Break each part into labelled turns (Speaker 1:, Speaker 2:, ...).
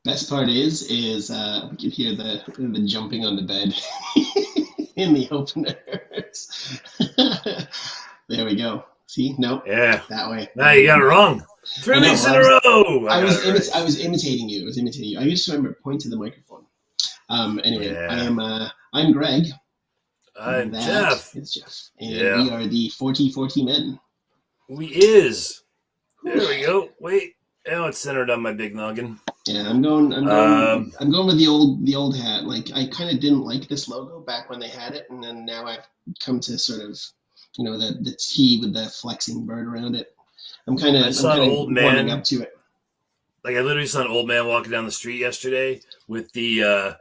Speaker 1: Best part is you can hear the jumping on the bed in the openers. There we go. See, no,
Speaker 2: Yeah.
Speaker 1: that way.
Speaker 2: Now you got it wrong.
Speaker 1: I
Speaker 2: 3
Speaker 1: know.
Speaker 2: weeks in a row.
Speaker 1: I was
Speaker 2: right.
Speaker 1: I was imitating you. I just remember point to the microphone. Anyway,
Speaker 2: Yeah.
Speaker 1: I'm Greg.
Speaker 2: I'm
Speaker 1: That
Speaker 2: Jeff.
Speaker 1: is Jeff, and
Speaker 2: Yeah.
Speaker 1: we are the 4040 men.
Speaker 2: We is. There we go. Wait. Now it's centered on my big noggin.
Speaker 1: Yeah, I'm going.
Speaker 2: Um,
Speaker 1: I'm going with the old hat. Like I kind of didn't like this logo back when they had it, and then now I've come to sort of, the T with the flexing bird around it.
Speaker 2: I saw an old
Speaker 1: warming up
Speaker 2: man.
Speaker 1: to it.
Speaker 2: Like I literally saw an old man walking down the street yesterday with the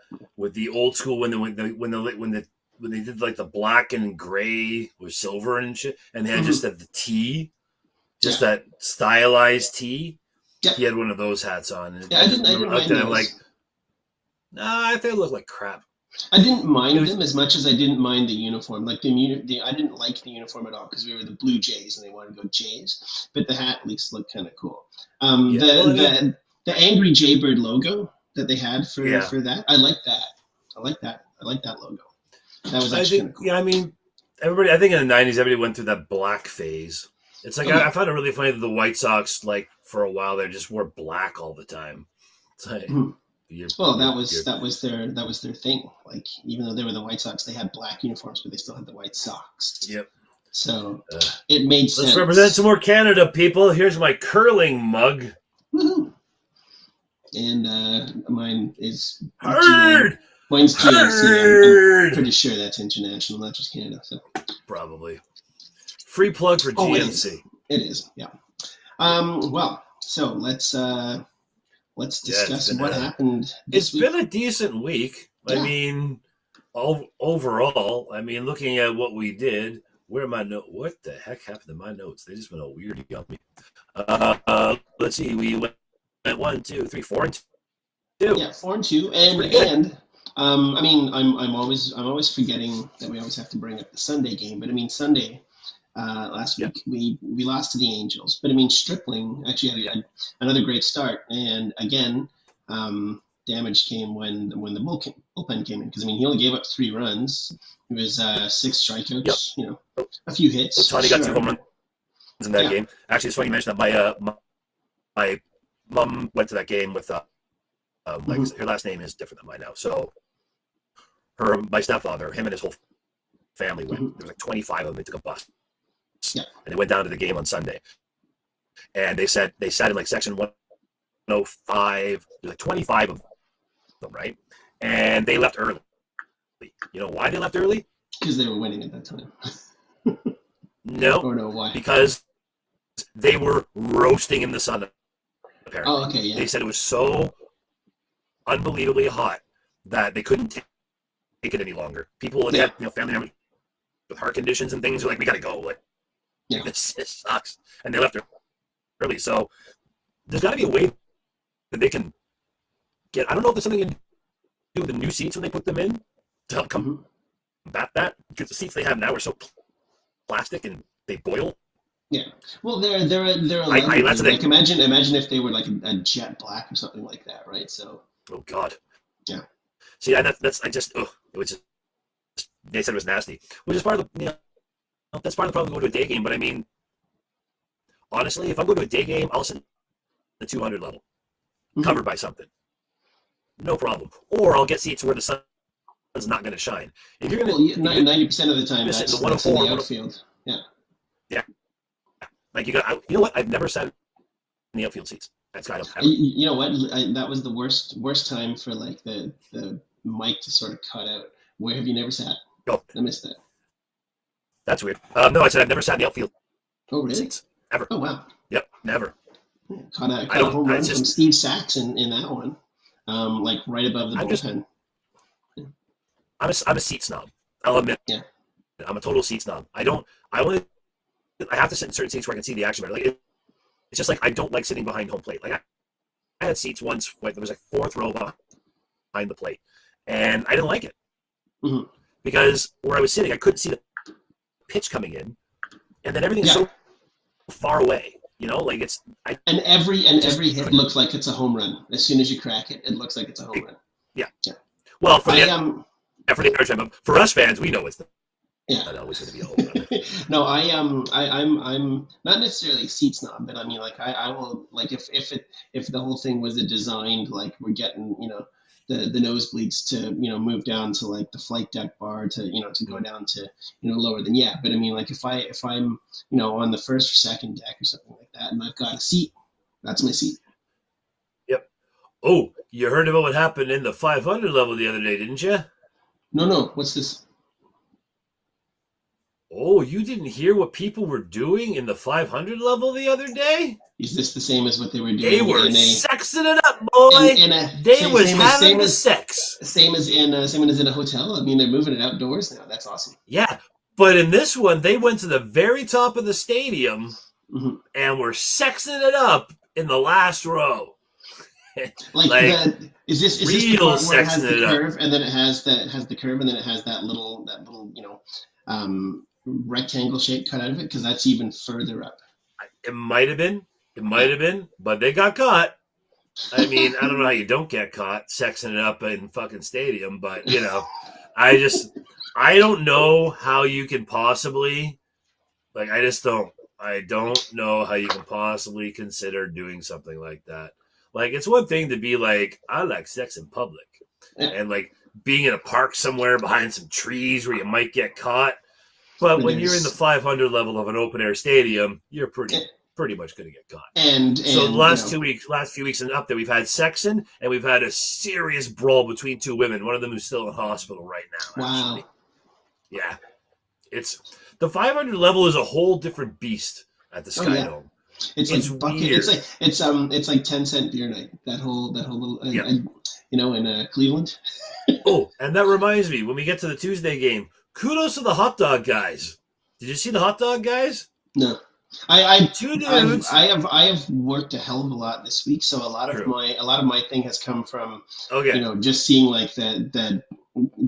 Speaker 2: old school when they did like the black and gray with silver and shit, and they had just the T, just
Speaker 1: Yeah.
Speaker 2: that stylized T.
Speaker 1: Yeah.
Speaker 2: He had one of those hats on. And
Speaker 1: Yeah, I didn't mind those.
Speaker 2: I'm like, nah, I think it looked like crap.
Speaker 1: I didn't mind them as much as I didn't mind the uniform. Like I didn't like the uniform at all because we were the Blue Jays and they wanted to go Jays. But the hat at least looked kind of cool. The angry Jaybird logo that they had for that, I like that. I like that logo. That was actually kind of cool.
Speaker 2: Yeah, I mean, I think in the 90s, everybody went through that black phase. It's like, I found it really funny that the White Sox, like, for a while, they just wore black all the time. It's like,
Speaker 1: that was their thing. Like, even though they were the White Sox, they had black uniforms, but they still had the White Sox.
Speaker 2: Yep.
Speaker 1: So it made sense.
Speaker 2: Let's represent some more Canada, people. Here's my curling mug.
Speaker 1: Woohoo! And mine is
Speaker 2: Hard!
Speaker 1: Mine's GMC. I'm pretty sure that's international, not just Canada. So
Speaker 2: probably. Free plug for GMC.
Speaker 1: It is, yeah. Well, so let's discuss what happened this week.
Speaker 2: It's been a decent week. Yeah. I mean, overall, looking at what we did, where are my notes? What the heck happened to my notes? They just went all weird on me. Let's see. We went 1, 2, 3, 4, and 2.
Speaker 1: Yeah, 4 and 2, and I'm always forgetting that we always have to bring up the Sunday game. But Sunday. Last week we lost to the Angels, but Stripling actually had another great start, and again, damage came when the bullpen came in because he only gave up 3 runs. It was 6 strikeouts, a few hits.
Speaker 2: Tony got 2 home runs in that game. Actually, it's funny you mentioned that. My mom went to that game with her last name is different than mine now, so my stepfather, him and his whole family went. There was like 25 of them. They took a bus.
Speaker 1: Yeah.
Speaker 2: And they went down to the game on Sunday. And they sat in like section 105. There's like 25 of them, right? And they left early. You know why they left early?
Speaker 1: Because they were winning at that time.
Speaker 2: No.
Speaker 1: Or no, why?
Speaker 2: Because they were roasting in the sun, apparently.
Speaker 1: Oh, okay, yeah.
Speaker 2: They said it was so unbelievably hot that they couldn't take it any longer. People that had family members with heart conditions and things are like, we got to go. Like, this sucks. And they left early. So there's got to be a way that they can get. I don't know if there's something you can do with the new seats when they put them in to help combat that, because the seats they have now are so plastic and they boil.
Speaker 1: Yeah. Well, they're like imagine if they were like a jet black or something like that, right? So.
Speaker 2: Oh God.
Speaker 1: Yeah.
Speaker 2: See, it was just. They said it was nasty, which is part of the. That's part of the problem going to a day game. But honestly, if I'm going to a day game, I'll sit at the 200 level, covered by something. No problem. Or I'll get seats where the sun's not going to shine. If you're going to
Speaker 1: 90% of the time, that's in the outfield. Yeah.
Speaker 2: Yeah. Like you know what? I've never sat in the outfield seats. That's kind of.
Speaker 1: You know what? That was the worst time for like the mic to sort of cut out. Where have you never sat?
Speaker 2: Oh,
Speaker 1: I missed that.
Speaker 2: That's weird. No, I said I've never sat in the outfield.
Speaker 1: Oh, really?
Speaker 2: Seats ever.
Speaker 1: Oh, wow.
Speaker 2: Yep, never.
Speaker 1: Caught a home run from Steve Sachs in that one, like right above the bullpen.
Speaker 2: I'm a seat snob. I'll admit.
Speaker 1: Yeah.
Speaker 2: I'm a total seat snob. I have to sit in certain seats where I can see the action better. Like it's just like I don't like sitting behind home plate. Like I had seats once, like there was like fourth row behind the plate, and I didn't like it
Speaker 1: Mhm.
Speaker 2: because where I was sitting, I couldn't see the pitch coming in, and then everything's
Speaker 1: Yeah.
Speaker 2: so far away. You know, like it's I
Speaker 1: And every
Speaker 2: just
Speaker 1: hit
Speaker 2: couldn't.
Speaker 1: looks like it's a home run. As soon as you crack it, it looks like it's a home run.
Speaker 2: Yeah.
Speaker 1: Yeah.
Speaker 2: Well,
Speaker 1: I
Speaker 2: for the other time, for us fans, we know it's
Speaker 1: yeah.
Speaker 2: not always going to be a home run.
Speaker 1: No, I'm not necessarily a seat snob, but I mean like I will like if the whole thing was a designed like we're getting the nosebleeds to move down to like the flight deck bar to to go down to lower than yeah. But I mean like if I'm on the first or second deck or something like that and I've got a seat, that's my seat.
Speaker 2: Yep. Oh, you heard about what happened in the 500 level the other day, didn't you?
Speaker 1: No, what's this?
Speaker 2: Oh, you didn't hear what people were doing in the 500 level the other day?
Speaker 1: Is this the same as what they were
Speaker 2: They
Speaker 1: doing
Speaker 2: were
Speaker 1: in a
Speaker 2: sexing it up, boy.
Speaker 1: in a
Speaker 2: They was having the sex.
Speaker 1: same as in a hotel? I mean, they're moving it outdoors now. That's awesome.
Speaker 2: Yeah, but in this one, they went to the very top of the stadium
Speaker 1: Hmm.
Speaker 2: and were sexing it up in the last row.
Speaker 1: Like,
Speaker 2: like
Speaker 1: is this the
Speaker 2: real
Speaker 1: part where it has
Speaker 2: sexing
Speaker 1: the
Speaker 2: it up.
Speaker 1: curve and then it has the curve and then it has that little rectangle shape cut out of it because that's even further up.
Speaker 2: It might have been. It
Speaker 1: Yeah.
Speaker 2: might have been, but they got caught. I mean, I don't know how you don't get caught sexing it up in fucking stadium, but I don't know how you can possibly like. I don't know how you can possibly consider doing something like that. Like, it's one thing to be like, I like sex in public,
Speaker 1: Yeah.
Speaker 2: and like being in a park somewhere behind some trees where you might get caught. But when you're in the 500 level of an open air stadium, you're pretty much going to get caught.
Speaker 1: And
Speaker 2: So the last few weeks and up there, we've had sexing and we've had a serious brawl between two women. One of them is still in hospital right now.
Speaker 1: wow.
Speaker 2: Actually, yeah, it's the 500 level is a whole different beast at the
Speaker 1: Oh
Speaker 2: Sky
Speaker 1: yeah.
Speaker 2: Dome.
Speaker 1: It's
Speaker 2: It's
Speaker 1: like bucket.
Speaker 2: weird.
Speaker 1: It's like 10-cent beer night. That whole little
Speaker 2: Yeah.
Speaker 1: in Cleveland.
Speaker 2: Oh, and that reminds me, when we get to the Tuesday game, kudos to the hot dog guys. Did you see the hot dog guys?
Speaker 1: No, I
Speaker 2: Two dudes.
Speaker 1: I have worked a hell of a lot this week, so
Speaker 2: True.
Speaker 1: a lot of my thing has come from
Speaker 2: Okay.
Speaker 1: just seeing like the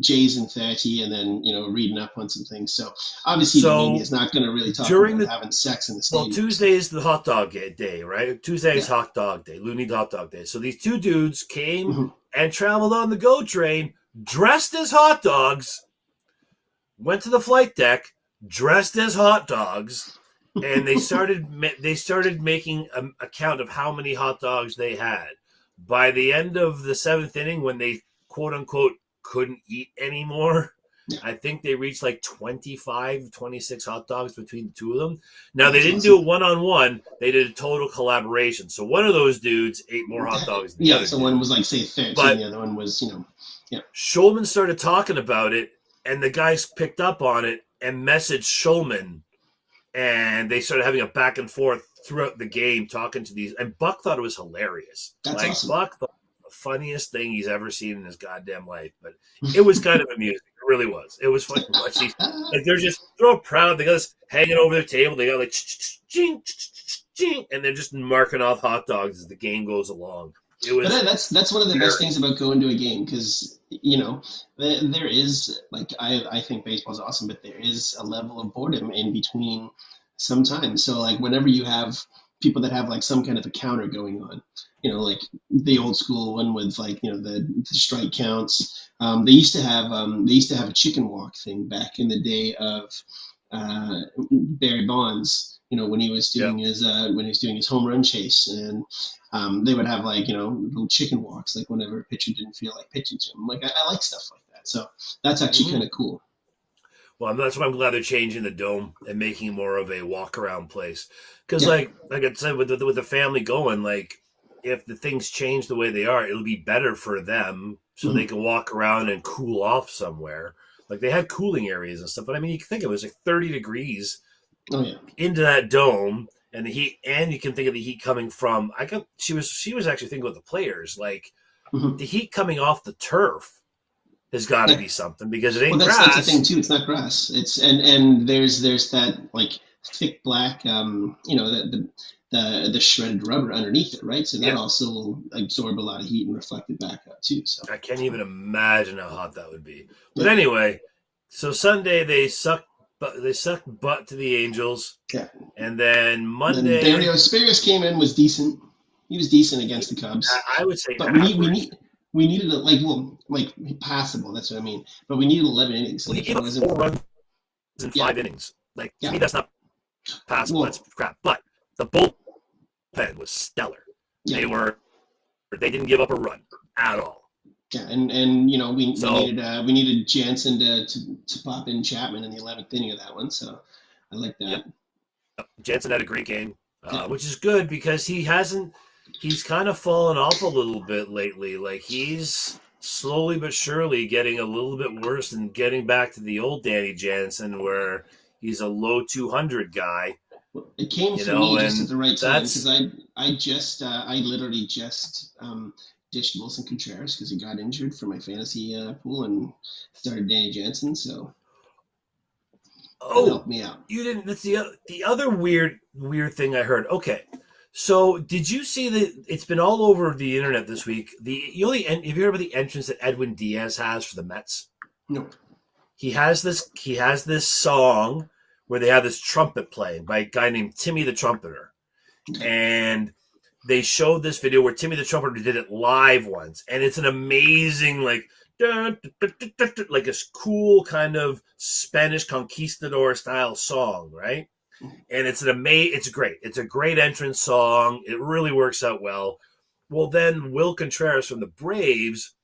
Speaker 1: J's and 30 and then reading up on some things. So obviously the media
Speaker 2: So
Speaker 1: is not going to really talk
Speaker 2: during
Speaker 1: about
Speaker 2: the
Speaker 1: having sex in the
Speaker 2: well,
Speaker 1: stadium.
Speaker 2: Tuesday is the hot dog day, right? Tuesday is
Speaker 1: Yeah.
Speaker 2: hot dog day, Looney hot dog day. So these two dudes came
Speaker 1: Mhm.
Speaker 2: and traveled on the GO train, dressed as hot dogs, went to the flight deck, dressed as hot dogs, and they started making a count of how many hot dogs they had. By the end of the seventh inning, when they quote unquote couldn't eat anymore,
Speaker 1: Yeah.
Speaker 2: I think they reached like 25, 26 hot dogs between the two of them. Now, they
Speaker 1: That's
Speaker 2: didn't
Speaker 1: awesome.
Speaker 2: do it one-on-one. They did a total collaboration. So one of those dudes ate more hot dogs than the
Speaker 1: Yeah,
Speaker 2: other
Speaker 1: so
Speaker 2: dude.
Speaker 1: one was like say 13,
Speaker 2: But
Speaker 1: the other one was
Speaker 2: Schulman started talking about it, and the guys picked up on it and messaged Schulman, and they started having a back and forth throughout the game, talking to these. And Buck thought it was hilarious.
Speaker 1: That's
Speaker 2: Like,
Speaker 1: awesome.
Speaker 2: Buck thought it was the funniest thing he's ever seen in his goddamn life. But it was kind of amusing. It really was. It was funny to watch these. Like, they're just so proud. They got this hanging over their table. They got like ching, and they're just marking off hot dogs as the game goes along. It was.
Speaker 1: But that's one of the best things about going to a game because there is like I think baseball's awesome, but there is a level of boredom in between sometimes. So like whenever you have people that have like some kind of a counter going on, like the old school one with like the strike counts. They used to have a chicken walk thing back in the day of Barry Bonds. When he was
Speaker 2: Yeah.
Speaker 1: doing his home run chase, and they would have like little chicken walks, like whenever a pitcher didn't feel like pitching to him. Like I like stuff like that, so that's actually kind of cool.
Speaker 2: Well, that's why I'm glad they're changing the dome and making it more of a walk around place. Because,
Speaker 1: Yeah.
Speaker 2: like I said, with the family going, like if the things change the way they are, it'll be better for them, so
Speaker 1: Mhm.
Speaker 2: they can walk around and cool off somewhere. Like they had cooling areas and stuff, but I mean, you can think of it was like 30 degrees
Speaker 1: Oh yeah,
Speaker 2: into that dome, and the heat, and you can think of the heat coming from. She was actually thinking about the players, like
Speaker 1: Mhm.
Speaker 2: the heat coming off the turf has got to
Speaker 1: Yeah.
Speaker 2: be something because it
Speaker 1: Well,
Speaker 2: ain't
Speaker 1: that's the
Speaker 2: grass.
Speaker 1: thing too. It's not grass. It's and there's that like thick black the shredded rubber underneath it, right? So that
Speaker 2: Yeah.
Speaker 1: also will absorb a lot of heat and reflect it back up too. So
Speaker 2: I can't even imagine how hot that would be. But
Speaker 1: yeah,
Speaker 2: anyway, so Sunday they sucked butt to the Angels,
Speaker 1: yeah.
Speaker 2: and then
Speaker 1: And then
Speaker 2: Monday
Speaker 1: Barrios came in, was decent. He was decent against the Cubs,
Speaker 2: I would say
Speaker 1: but
Speaker 2: average.
Speaker 1: we needed a like passable. That's what I mean. But we needed 11 innings.
Speaker 2: Well, he
Speaker 1: Like he
Speaker 2: gave up
Speaker 1: wasn't.
Speaker 2: 4 runs in
Speaker 1: Yeah,
Speaker 2: 5 innings. Like to
Speaker 1: yeah.
Speaker 2: me, that's not passable. That's
Speaker 1: Well,
Speaker 2: crap. But the bullpen was stellar.
Speaker 1: yeah,
Speaker 2: They didn't give up a run at all.
Speaker 1: yeah. And you know
Speaker 2: So
Speaker 1: we needed Jansen to pop in Chapman in the 11th inning of that one. So I like
Speaker 2: yeah,
Speaker 1: that.
Speaker 2: Jansen had a great game,
Speaker 1: Yeah.
Speaker 2: which is good because he's kind of fallen off a little bit lately. Like he's slowly but surely getting a little bit worse and getting back to the old Danny Jansen where he's a low 200 guy,
Speaker 1: It came for me just at
Speaker 2: and
Speaker 1: the right time because
Speaker 2: that's
Speaker 1: I literally just ditched Wilson Contreras because he got injured for my fantasy pool and started Danny Jansen, so that
Speaker 2: oh,
Speaker 1: helped me out.
Speaker 2: you didn't. That's the other weird thing I heard. Okay, so did you see that it's been all over the internet this week? Have you heard about the entrance that Edwin Diaz has for the Mets?
Speaker 1: No,
Speaker 2: He has this song where they have this trumpet playing by a guy named Timmy the Trumpeter, and they showed this video where Timmy the Trumpeter did it live once, and it's an amazing like like this cool kind of Spanish conquistador style song, right? And it's great. It's a great entrance song. It really works out well. Well, then Will Contreras from the Braves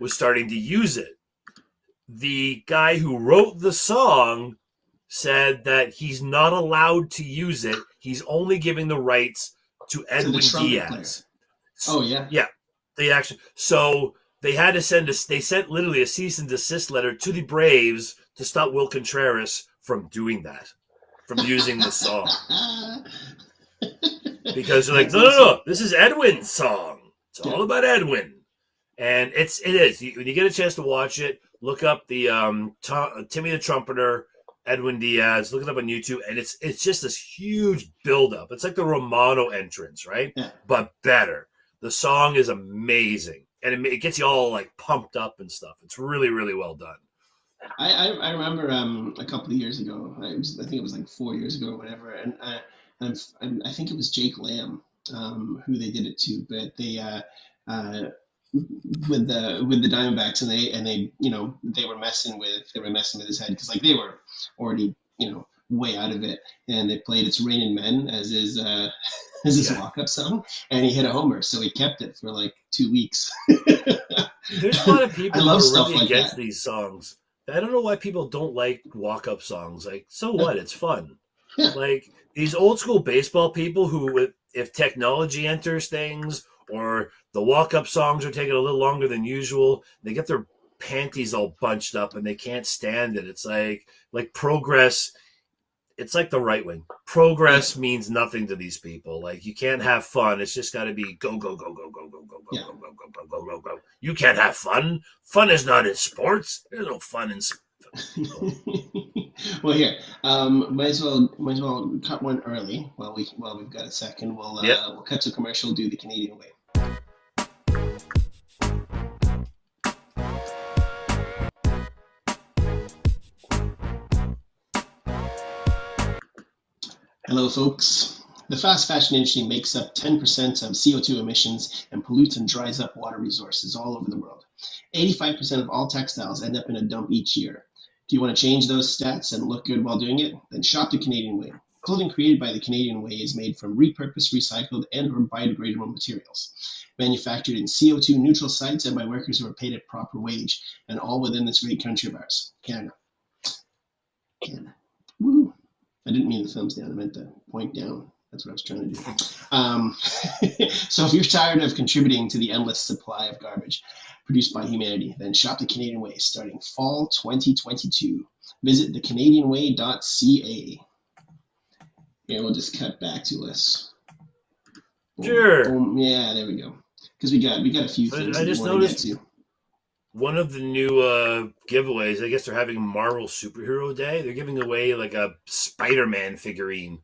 Speaker 2: was starting to use it. The guy who wrote the song said that he's not allowed to use it. He's only giving the rights to
Speaker 1: to the
Speaker 2: Edwin
Speaker 1: trumpet player.
Speaker 2: Diaz.
Speaker 1: Oh yeah,
Speaker 2: Yeah, they actually. So they had to They sent literally a cease and desist letter to the Braves to stop Will Contreras from doing that, from using the song, because they're like,
Speaker 1: that's
Speaker 2: no, no,
Speaker 1: awesome.
Speaker 2: no, this is Edwin's song. It's
Speaker 1: Yeah,
Speaker 2: all about Edwin, and it is. When you get a chance to watch it, look up the Timmy the Trumpeter, Edwin Diaz. Look it up on YouTube, and it's just this huge buildup. It's like the Romano entrance, right?
Speaker 1: yeah.
Speaker 2: But better. The song is amazing, and it gets you all like pumped up and stuff. It's really, really well done.
Speaker 1: I remember a couple of years ago. I think it was like 4 years ago or whatever, and I think it was Jake Lamb who they did it to, but uh, with the Diamondbacks, and they they were messing with his head because like they were already way out of it, and they played "It's Raining Men" as his as his
Speaker 2: Yeah.
Speaker 1: walk up song, and he hit a homer, so he kept it for like 2 weeks.
Speaker 2: There's a lot of
Speaker 1: I
Speaker 2: people who
Speaker 1: love
Speaker 2: are
Speaker 1: stuff
Speaker 2: really
Speaker 1: like
Speaker 2: against
Speaker 1: that.
Speaker 2: these songs. I don't know why people don't like walk up songs. Like, so
Speaker 1: Yeah,
Speaker 2: what? It's fun.
Speaker 1: yeah,
Speaker 2: Like these old school baseball people who, if technology enters things or the walk up songs are taking a little longer than usual, they get their panties all bunched up and they can't stand it. It's like progress. It's like the right wing.
Speaker 1: yeah,
Speaker 2: Progress means nothing to these people. Like you can't have fun. It's just got to be go go go go go go go go
Speaker 1: yeah.
Speaker 2: go go go go go go go. You can't have fun. Fun is not in sports. There's no fun in people.
Speaker 1: Well, here, might as well cut one early while we've got a second.
Speaker 2: Yep.
Speaker 1: We'll cut to commercial. Do the Canadian way. Hello, folks. The fast fashion industry makes up 10% of CO2 emissions and pollutes and dries up water resources all over the world. 85% of all textiles end up in a dump each year. Do you want to change those stats and look good while doing it? Then shop the Canadian Way. Clothing created by the Canadian Way is made from repurposed, recycled, and/or biodegradable materials, manufactured in CO2 neutral sites and by workers who are paid a proper wage, and all within this great country of ours, Canada. Canada. Woo! I didn't mean the thumbs down. I meant the point down. That's what I was trying to do. So if you're tired of contributing to the endless supply of garbage produced by humanity, then shop the Canadian Way starting fall 2022. Visit thecanadianway.ca. Here, we'll just cut back to us. Boom,
Speaker 2: Sure.
Speaker 1: boom. Yeah, there we go. Because we got a few
Speaker 2: So
Speaker 1: things
Speaker 2: I
Speaker 1: that we
Speaker 2: just
Speaker 1: want to get
Speaker 2: noticed
Speaker 1: to.
Speaker 2: one of the new giveaways. I guess they're having Marvel Superhero Day. They're giving away like a Spider-Man figurine.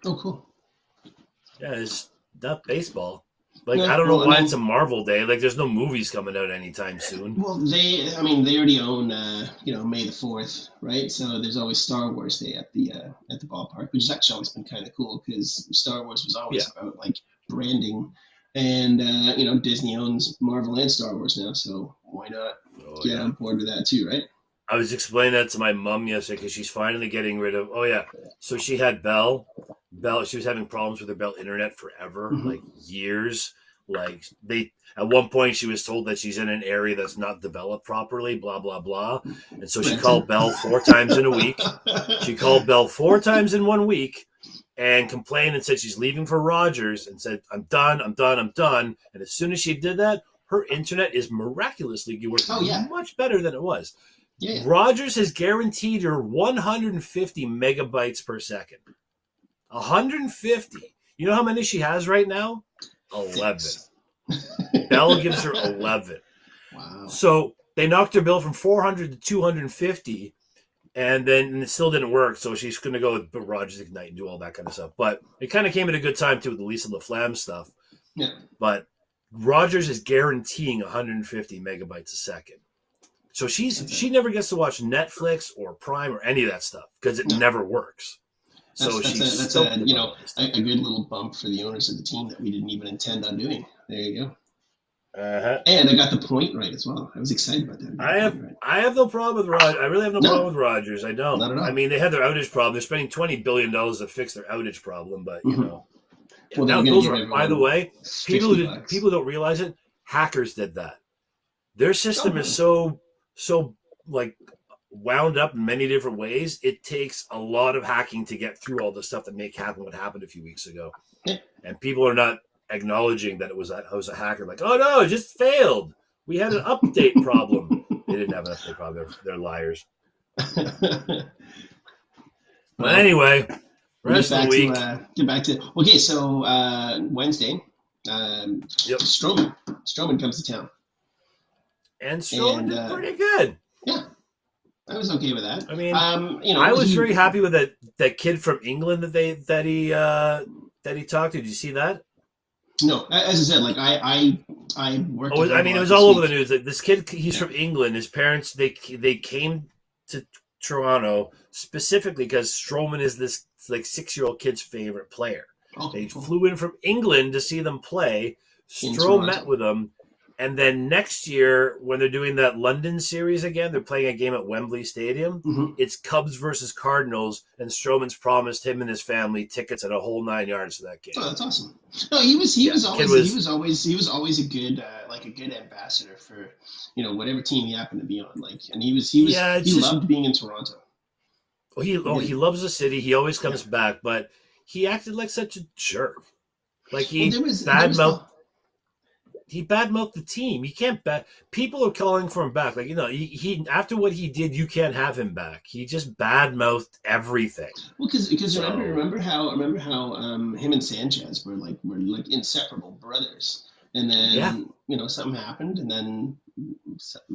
Speaker 1: Oh, cool.
Speaker 2: Yeah, it's not baseball. Like, I
Speaker 1: No,
Speaker 2: don't know
Speaker 1: well, I
Speaker 2: why it's
Speaker 1: mean,
Speaker 2: a Marvel day. Like, there's no movies coming out anytime soon.
Speaker 1: well, I mean, they already own, May the 4th, right? So there's always Star Wars Day at the ballpark, which has actually always been kind of cool because Star Wars was
Speaker 2: Yeah.
Speaker 1: always about like branding, and Disney owns Marvel and Star Wars now, so why not
Speaker 2: Oh
Speaker 1: get
Speaker 2: yeah.
Speaker 1: on board with that too, right?
Speaker 2: I was explaining that to my mom yesterday because she's finally getting rid of. Oh yeah, so she had Bell. Bell. She was having problems with her Bell internet forever,
Speaker 1: Hmm.
Speaker 2: like years. Like they at one point she was told that she's in an area that's not developed properly. Blah blah blah. And so she
Speaker 1: Renton.
Speaker 2: called Bell 4 times in a week. She called Bell 4 times in one week and complained and said she's leaving for Rogers and said I'm done, I'm done, I'm done. And as soon as she did that, her internet is miraculously
Speaker 1: Oh yeah,
Speaker 2: working much better than it was.
Speaker 1: yeah, yeah.
Speaker 2: Rogers has guaranteed her 150 megabytes per second. 150. You know how many she has right now? 11.
Speaker 1: Six.
Speaker 2: Bell gives her 11.
Speaker 1: Wow.
Speaker 2: So they knocked her bill from 400 to 250, and then it still didn't work. So she's going to go with Rogers Ignite and do all that kind of stuff. But it kind of came at a good time too with the Lisa LaFlamme stuff.
Speaker 1: Yeah.
Speaker 2: But Rogers is guaranteeing 150 megabytes a second. So she never gets to watch Netflix or Prime or any of that stuff because it
Speaker 1: No.
Speaker 2: never works. So
Speaker 1: That's a good little bump for the owners of the team that we didn't even intend on doing. There you go.
Speaker 2: Uh-huh.
Speaker 1: And I got the point right as well. I was excited about that.
Speaker 2: I have no problem with Rogers. I really have no problem with Rogers. I don't.
Speaker 1: Not at all.
Speaker 2: I mean, they had their outage problem. They're spending $20 billion to fix their outage problem, but
Speaker 1: Mm-hmm. Well,
Speaker 2: now those are. By the way, people
Speaker 1: $50.
Speaker 2: don't realize it. Hackers did that. Their system is so like wound up in many different ways. It takes a lot of hacking to get through all the stuff that make happen what happened a few weeks ago,
Speaker 1: Yeah.
Speaker 2: and people are not acknowledging that it was a hacker. Like, oh no, it just failed. We had an update problem. They didn't have an update problem. They're liars. But anyway, rest of the week.
Speaker 1: Get back to okay. So Wednesday, Strowman comes to town,
Speaker 2: and Strowman did pretty good.
Speaker 1: Yeah, I was okay with that.
Speaker 2: I mean, I was very happy with that kid from England that he talked to. Did you see that?
Speaker 1: No, as I said, like I worked.
Speaker 2: Oh, I mean, it was all over the news. Like, this kid, he's from England. His parents they came to Toronto specifically because Strowman is this like 6-year-old kid's favorite player. They flew in from England to see them play. Strowman met with them. And then next year, when they're doing that London series again, they're playing a game at Wembley Stadium.
Speaker 1: Mm-hmm.
Speaker 2: It's Cubs versus Cardinals, and Strowman's promised him and his family tickets at a whole 9 yards to that game.
Speaker 1: Oh, that's awesome. No, he was always a good a good ambassador for whatever team he happened to be on. Like, and he loved being in Toronto.
Speaker 2: Well, he loves the city. He always comes back, but he acted like such a jerk. Like he badmouthed the team. You can't people are calling for him back. Like, he after what he did, you can't have him back. He just badmouthed everything.
Speaker 1: Well, because remember how him and Sanchez were like inseparable brothers, and then something happened, and then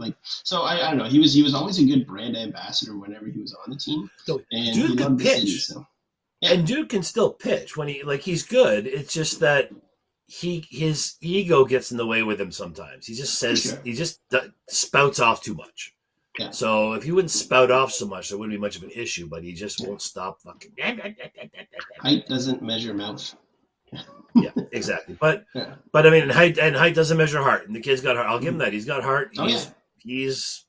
Speaker 1: I don't know. He was always a good brand ambassador whenever he was on the team, and
Speaker 2: Dude
Speaker 1: he loved
Speaker 2: pitch.
Speaker 1: The city, so. Yeah.
Speaker 2: And Dude can still pitch when he's good. It's just that his ego gets in the way with him sometimes. He just he just spouts off too much.
Speaker 1: Yeah.
Speaker 2: So if he wouldn't spout off so much, there wouldn't be much of an issue. But he just won't stop fucking.
Speaker 1: Height doesn't measure mouth.
Speaker 2: Yeah, exactly. But I mean, height doesn't measure heart. And the kid's got heart. I'll give him that. He's got heart. He's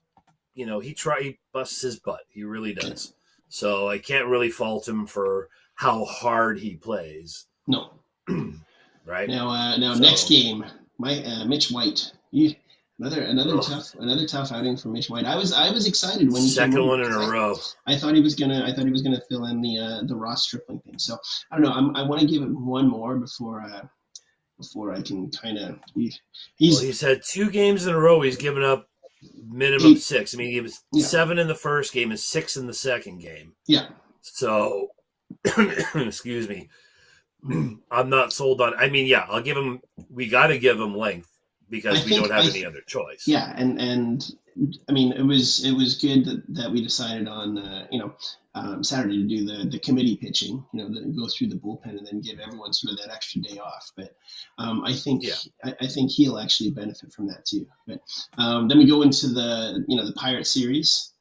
Speaker 2: he busts his butt. He really does. Yeah. So I can't really fault him for how hard he plays.
Speaker 1: No.
Speaker 2: Right
Speaker 1: now, next game, Mitch White. Another tough outing for Mitch White. I was excited when he
Speaker 2: second
Speaker 1: came
Speaker 2: one in a row.
Speaker 1: I thought he was gonna fill in the Ross Stripling thing. So I don't know. I want to give it one more before I can kind of.
Speaker 2: He's had 2 games in a row. He's given up minimum 6. I mean, he was 7 in the first game and 6 in the second game.
Speaker 1: Yeah.
Speaker 2: So, excuse me. I'm not sold on. I mean, I'll give him. We got to give him length because we don't have any other choice.
Speaker 1: Yeah, and I mean, it was good that we decided on Saturday to do the committee pitching, go through the bullpen and then give everyone sort of that extra day off. But I think I think he'll actually benefit from that too. But then we go into the Pirate series,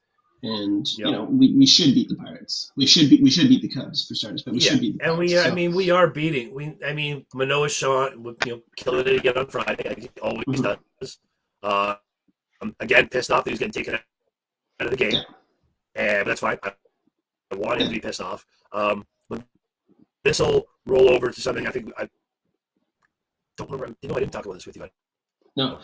Speaker 1: and we should beat the Pirates. We should beat the Cubs for starters, but we should beat the Pirates.
Speaker 2: And we are beating. Manoah Shaw, killing it again on Friday. Like he always does. Again, pissed off that he's getting taken out of the game, and that's fine. I want him to be pissed off. This will roll over to something I think I don't remember. I didn't talk about this with you.
Speaker 1: No.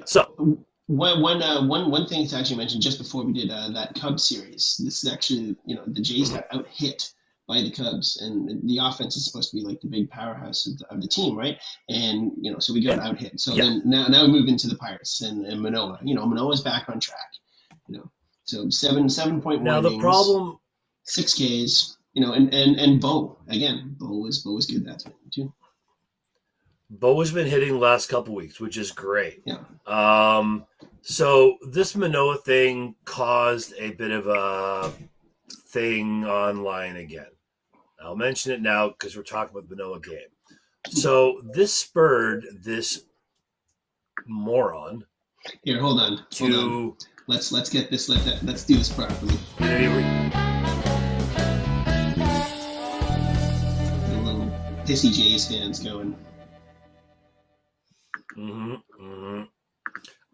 Speaker 2: So
Speaker 1: one thing to actually mention just before we did that Cubs series. This is actually the Jays got out hit by the Cubs, and the offense is supposed to be like the big powerhouse of the team, right? And so we got out hit. So then now we move into the Pirates and Manoah. Manoah's back on track. So 7.1
Speaker 2: now the
Speaker 1: innings,
Speaker 2: problem.
Speaker 1: 6 Ks, and Bo again. Bo was good that time too.
Speaker 2: Bo has been hitting the last couple weeks, which is great.
Speaker 1: Yeah.
Speaker 2: So this Manoah thing caused a bit of a thing online again. I'll mention it now because we're talking about the Manoah game. So this spurred this moron.
Speaker 1: Here, hold on. Let's get this. Let's do this properly. Pissy Jays fans going.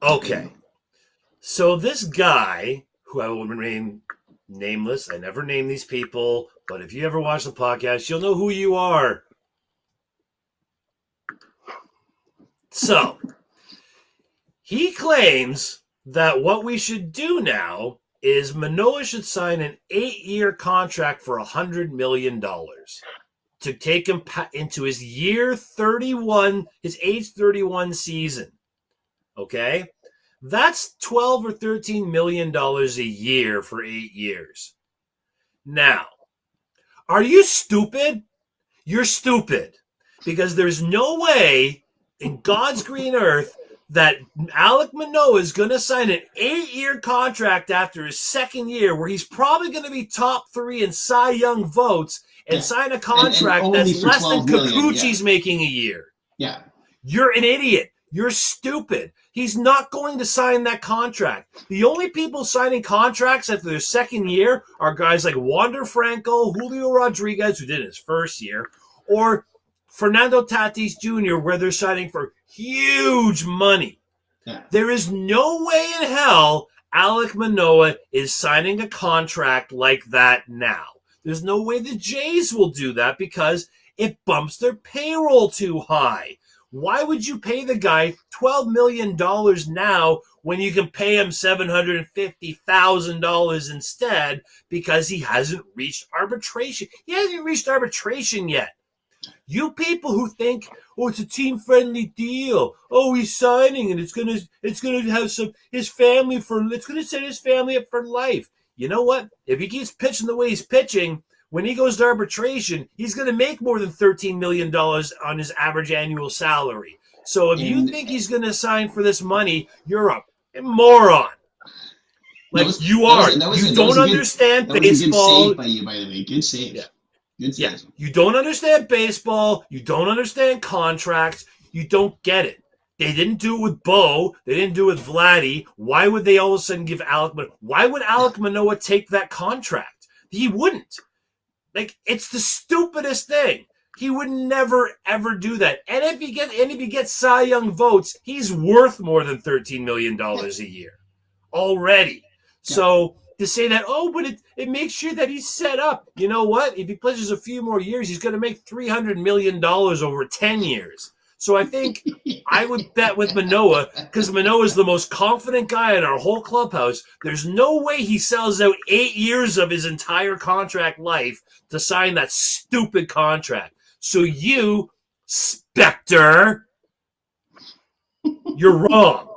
Speaker 2: Okay. So this guy, who I will remain nameless, I never name these people, but if you ever watch the podcast, you'll know who you are. So, he claims that what we should do now is Manoah should sign an 8-year contract for $100 million. To take him into his age 31 season. Okay? That's $12 or $13 million a year for 8 years. Now, are you stupid? You're stupid. Because there's no way in God's green earth that Alek Manoah is going to sign an 8-year contract after his second year where he's probably going to be top 3 in Cy Young votes and sign a contract and that's less than Kikuchi's making a year.
Speaker 1: Yeah.
Speaker 2: You're an idiot. You're stupid. He's not going to sign that contract. The only people signing contracts after their second year are guys like Wander Franco, Julio Rodriguez, who did it his first year, or Fernando Tatis Jr., where they're signing for huge money.
Speaker 1: Yeah.
Speaker 2: There is no way in hell Alek Manoah is signing a contract like that now. There's no way the Jays will do that because it bumps their payroll too high. Why would you pay the guy $12 million now when you can pay him $750,000 instead because he hasn't reached arbitration? He hasn't reached arbitration yet. You people who think, it's a team-friendly deal. He's signing and it's gonna have his family it's gonna set his family up for life. You know what? If he keeps pitching the way he's pitching, when he goes to arbitration, he's going to make more than $13 million on his average annual salary. So if you think he's going to sign for this money, you're a moron. You don't understand baseball.
Speaker 1: Good save by you, by the way. Good save.
Speaker 2: Yeah.
Speaker 1: Good save.
Speaker 2: Yeah. You don't understand baseball. You don't understand contracts. You don't get it. They didn't do it with Bo. They didn't do it with Vladdy. Why would they all of a sudden give Alek Manoah? Why would Alek Manoah take that contract? He wouldn't. It's the stupidest thing. He would never, ever do that. And if he gets Cy Young votes, he's worth more than $13 million a year already. So to say that, but it makes sure that he's set up. You know what? If he pitches a few more years, he's going to make $300 million over 10 years. So I think I would bet with Manoah, because Manoah is the most confident guy in our whole clubhouse. There's no way he sells out 8 years of his entire contract life to sign that stupid contract. So you, Spectre, you're wrong.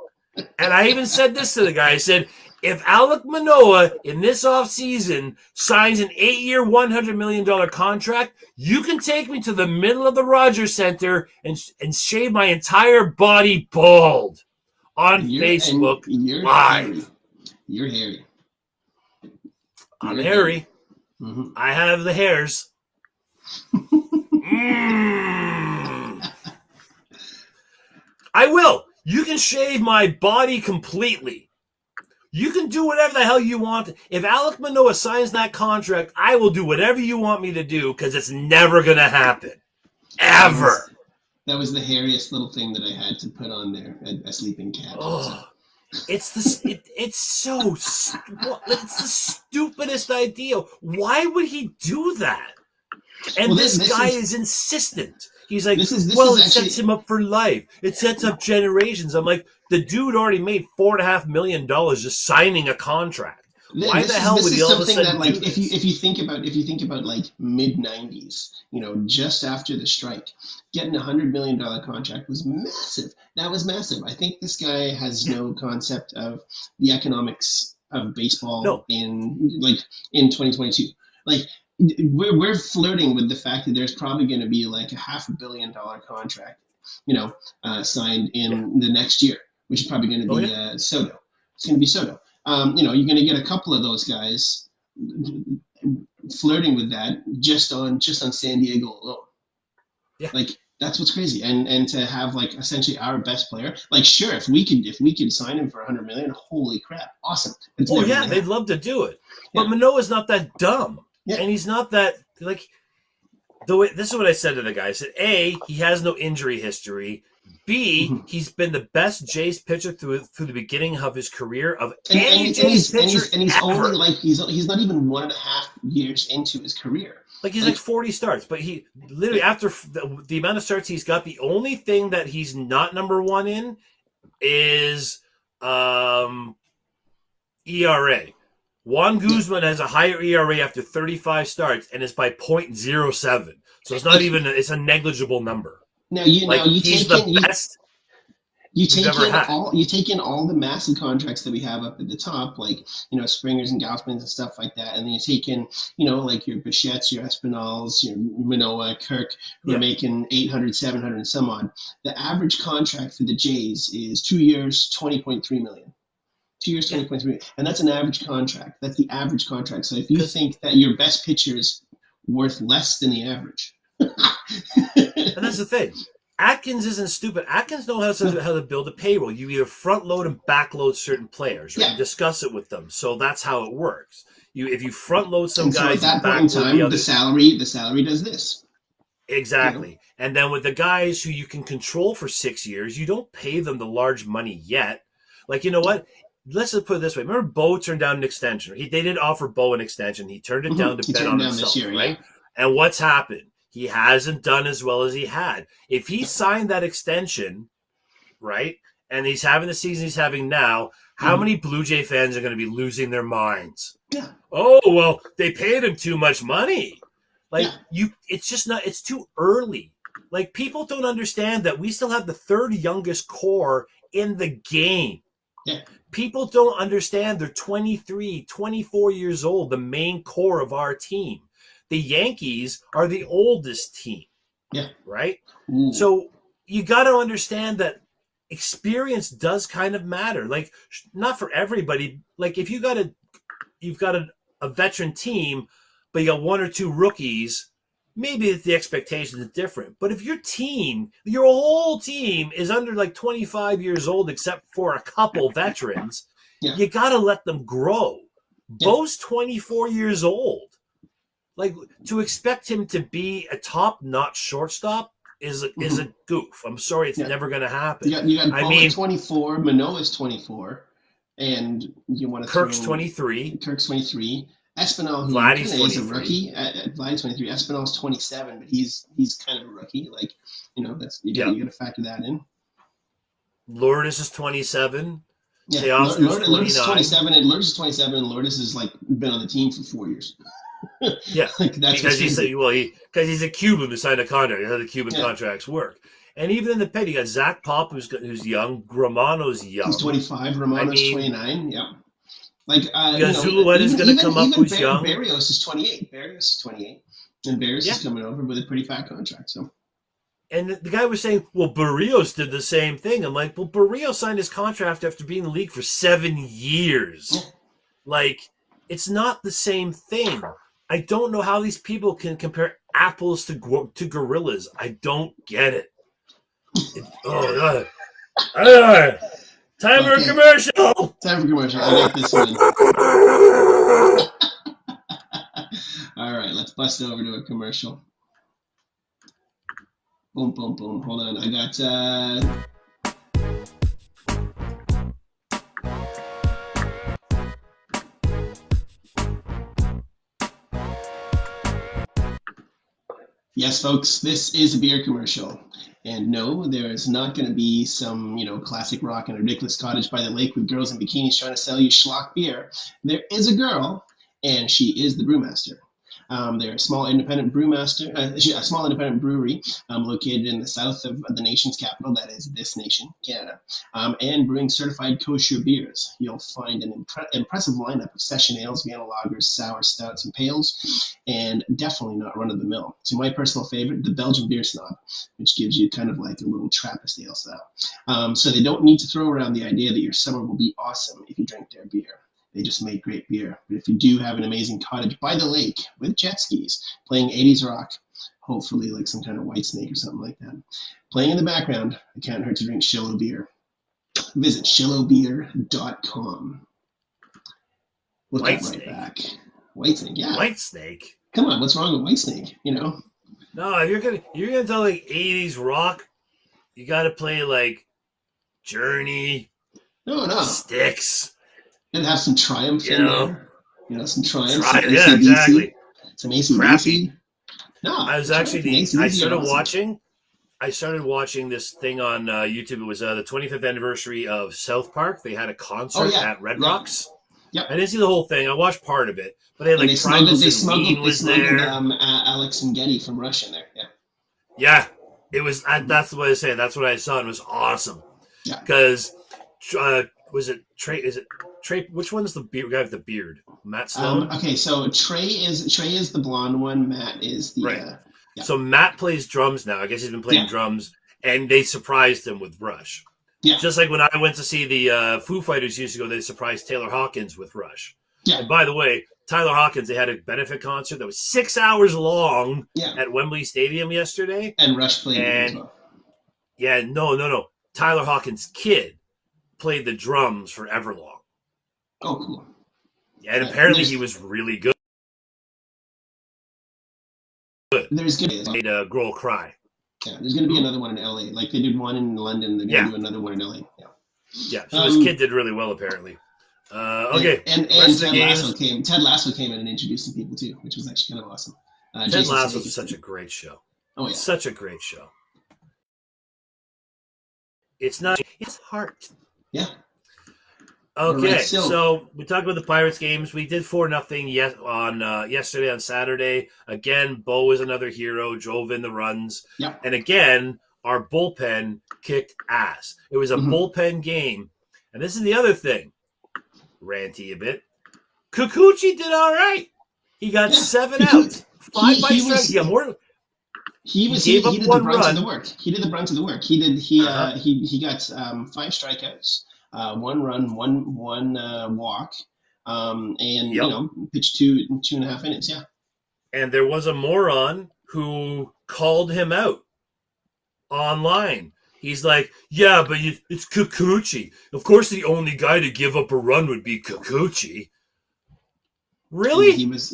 Speaker 2: And I even said this to the guy. I said, if Alek Manoah in this offseason signs an 8-year, $100 million contract, you can take me to the middle of the Rogers Center and shave my entire body bald on Facebook
Speaker 1: you're
Speaker 2: Live.
Speaker 1: Hairy. You're hairy.
Speaker 2: I'm hairy.
Speaker 1: Mm-hmm.
Speaker 2: I have the hairs. I will. You can shave my body completely. You can do whatever the hell you want. If Alec Manoah signs that contract, I will do whatever you want me to do because it's never going to happen. Ever.
Speaker 1: That was the hairiest little thing that I had to put on there, a sleeping cat.
Speaker 2: Oh, it's so it's the stupidest idea. Why would he do that? And this guy is insistent. He's like, it sets him up for life. It sets up generations. I'm like, the dude already made $4.5 million just signing a contract. Why the hell would he all of a sudden do this?
Speaker 1: If you think about like mid-90s, just after the strike, getting $100 million contract was massive. That was massive. I think this guy has no concept of the economics of baseball in 2022. Like, we're flirting with the fact that there's probably going to be like a $500 million contract, signed in the next year, which is probably going to be Soto. It's going to be Soto. You're going to get a couple of those guys flirting with that just on San Diego alone.
Speaker 2: Yeah.
Speaker 1: Like, that's what's crazy. And to have like essentially our best player, like, sure, if we could sign him for $100 million, holy crap, awesome.
Speaker 2: They'd love to do it. But Manoah's not that dumb.
Speaker 1: Yeah.
Speaker 2: And he's not that, like, this is what I said to the guy. I said, A, he has no injury history. B, he's been the best Jays pitcher through the beginning of his career of any Jays pitcher
Speaker 1: and he's
Speaker 2: ever.
Speaker 1: Only like he's not even 1.5 years into his career.
Speaker 2: Like, he's like 40 starts, but he literally after the amount of starts he's got, the only thing that he's not number one in is ERA. Juan Guzman has a higher ERA after 35 starts and is by .07. So it's not even it's a negligible number.
Speaker 1: Now you
Speaker 2: he's the best.
Speaker 1: You take in all the massive contracts that we have up at the top, like Springers and Gausmans and stuff like that, and then you take in like your Bichettes, your Espinals, your Manoah, Kirk, who are making 800, 700, and some odd. The average contract for the Jays is 2 years, $20.3 million. 2 years, $20.3 million, and that's an average contract. That's the average contract. So if you think that your best pitcher is worth less than the average.
Speaker 2: And that's the thing. Atkins isn't stupid. Atkins knows how to build a payroll. You either front load and back load certain players, right? You discuss it with them. So that's how it works. If you front load some guys,
Speaker 1: at that point in time, the salary does this.
Speaker 2: Exactly. And then with the guys who you can control for 6 years, you don't pay them the large money yet. Like, you know what? Let's just put it this way. Remember, Bo turned down an extension. They did offer Bo an extension. He turned it down to bet on himself, right? And what's happened? He hasn't done as well as he had. If he signed that extension, right, and he's having the season he's having now, how many Blue Jay fans are going to be losing their minds?
Speaker 1: Yeah.
Speaker 2: Oh, well, they paid him too much money. It's just not, it's too early. Like, people don't understand that we still have the third youngest core in the game.
Speaker 1: Yeah.
Speaker 2: People don't understand they're 23, 24 years old, the main core of our team. The Yankees are the oldest team.
Speaker 1: Yeah.
Speaker 2: Right?
Speaker 1: Ooh.
Speaker 2: So you got to understand that experience does kind of matter. Like, not for everybody. Like, if you've got a veteran team, but you got one or two rookies, maybe the expectation is different. But if your whole team is under like 25 years old, except for a couple veterans, you got to let them grow. Yeah. Bo's 24 years old. Like, to expect him to be a top-notch shortstop is a goof. I'm sorry, it's never going to happen.
Speaker 1: You got Bo 24, Manoah's 24, and you want to
Speaker 2: Kirk's 23.
Speaker 1: Kirk's 23. Espinal, who is a rookie, Vladdy's 23. Espinal's 27, but he's kind of a rookie. Like, that's you got to factor that in.
Speaker 2: Lourdes is 27.
Speaker 1: Yeah, Lourdes is 27, and Lourdes has like been on the team for 4 years.
Speaker 2: Yeah, because he's a Cuban who signed a contract. How the Cuban contracts work. And even in the Pet, you got Zach Pop, who's young. Romano's young.
Speaker 1: He's 25. Romano's 29. Yeah. Like,
Speaker 2: Zulueta's going to come up who's young.
Speaker 1: Barrios is 28. And Barrios is coming over with a pretty fat contract. So.
Speaker 2: And the guy was saying, well, Barrios did the same thing. I'm like, well, Barrios signed his contract after being in the league for 7 years. Yeah. Like, it's not the same thing. I don't know how these people can compare apples to gorillas. I don't get it. Oh god! Time for a
Speaker 1: Okay,
Speaker 2: commercial.
Speaker 1: time for commercial. I like this one. All right, let's bust over to a commercial. Boom, boom, boom. Hold on. I got yes, folks, this is a beer commercial. And no, there is not going to be some, classic rock and a ridiculous cottage by the lake with girls in bikinis trying to sell you schlock beer. There is a girl, and she is the brewmaster. They're a small independent a small independent brewery located in the south of the nation's capital, that is this nation, Canada, and brewing certified kosher beers. You'll find an impressive lineup of session ales, Vienna lagers, sour stouts, and pales, and definitely not run-of-the-mill. So my personal favorite, the Belgian Beer Snob, which gives you kind of like a little Trappist ale style. So they don't need to throw around the idea that your summer will be awesome if you drink their beer. They just make great beer. But if you do have an amazing cottage by the lake with jet skis, playing 80s rock, hopefully like some kind of Whitesnake or something like that, playing in the background, it can't hurt to drink Shillow beer. Visit shillowbeer.com. Look that right back. Whitesnake, yeah.
Speaker 2: Whitesnake?
Speaker 1: Come on, what's wrong with Whitesnake,
Speaker 2: No, if you're gonna tell like 80s rock, you gotta play like Journey.
Speaker 1: No.
Speaker 2: Styx.
Speaker 1: And have some Triumph in there. Some Triumph. Some
Speaker 2: yeah,
Speaker 1: AC/DC,
Speaker 2: exactly.
Speaker 1: Some AC/DC.
Speaker 2: Crappy.
Speaker 1: No,
Speaker 2: I was actually I started watching this thing on YouTube. It was the 25th anniversary of South Park. They had a concert at Red Rocks.
Speaker 1: Yep.
Speaker 2: I didn't see the whole thing. I watched part of it, but they had like Primus and Ween was there.
Speaker 1: Alex and Getty from Rush in there. Yeah.
Speaker 2: Yeah, it was. That's what I say. That's what I saw. And it was awesome. Yeah. Because was it Trey? Is it Trey? Which one is the guy with the beard? Matt Stone.
Speaker 1: Okay, so Trey is the blonde one. Matt is the
Speaker 2: right. So Matt plays drums now. I guess he's been playing drums, and they surprised him with Rush. Yeah. Just like when I went to see the Foo Fighters years ago, they surprised Taylor Hawkins with Rush. Yeah. And by the way, Tyler Hawkins, they had a benefit concert that was 6 hours long at Wembley Stadium yesterday.
Speaker 1: And Rush played it as well.
Speaker 2: Yeah, no. Tyler Hawkins' kid played the drums for Everlong.
Speaker 1: Oh, cool.
Speaker 2: Yeah, and apparently he was really good.
Speaker 1: There's going to be
Speaker 2: made a girl cry.
Speaker 1: Yeah, there's going to be another one in LA. Like they did one in London, they're going to do another one in LA.
Speaker 2: Yeah. So his kid did really well, apparently. Okay.
Speaker 1: And Ted Lasso came in and introduced some people too, which was actually kind of awesome.
Speaker 2: Ted Lasso is such a great show.
Speaker 1: Oh yeah,
Speaker 2: such a great show. It's not. It's heart.
Speaker 1: Yeah.
Speaker 2: Okay, right, so we talked about the Pirates games. We did 4-0 on yesterday on Saturday. Again, Bo was another hero, drove in the runs.
Speaker 1: Yep.
Speaker 2: And again, our bullpen kicked ass. It was a bullpen game. And this is the other thing. Ranty a bit. Kikuchi did all right. He got 7 outs. 5 by strikes. Yeah, more.
Speaker 1: He did the brunt of the work. He did the brunt of the work. He got 5 strikeouts. 1 run, one walk, and pitched 2.5 innings. Yeah.
Speaker 2: And there was a moron who called him out online. He's like, "Yeah, but it's Kikuchi. Of course, the only guy to give up a run would be Kikuchi." Really?
Speaker 1: He was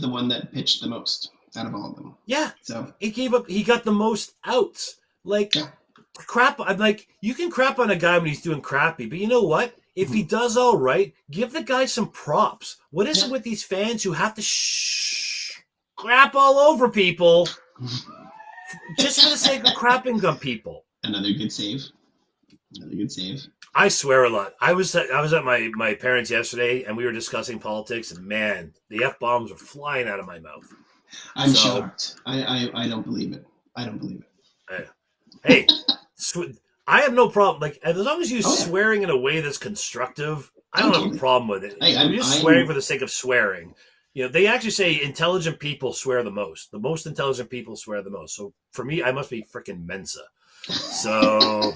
Speaker 1: the one that pitched the most out of all of them.
Speaker 2: Yeah.
Speaker 1: So
Speaker 2: he got the most outs. Like. Yeah. Crap, I'm like, you can crap on a guy when he's doing crappy, but you know what? If he does all right, give the guy some props. What is it with these fans who have to crap all over people just for the sake of crapping on people?
Speaker 1: Another good save.
Speaker 2: I swear a lot. I was at my parents yesterday, and we were discussing politics, and man, the F-bombs were flying out of my mouth.
Speaker 1: I'm shocked. I don't believe it.
Speaker 2: Hey, I have no problem. Like, as long as you're swearing in a way that's constructive, I don't have a problem with it. You're just swearing for the sake of swearing. They actually say intelligent people swear the most. The most intelligent people swear the most. So for me, I must be freaking Mensa. So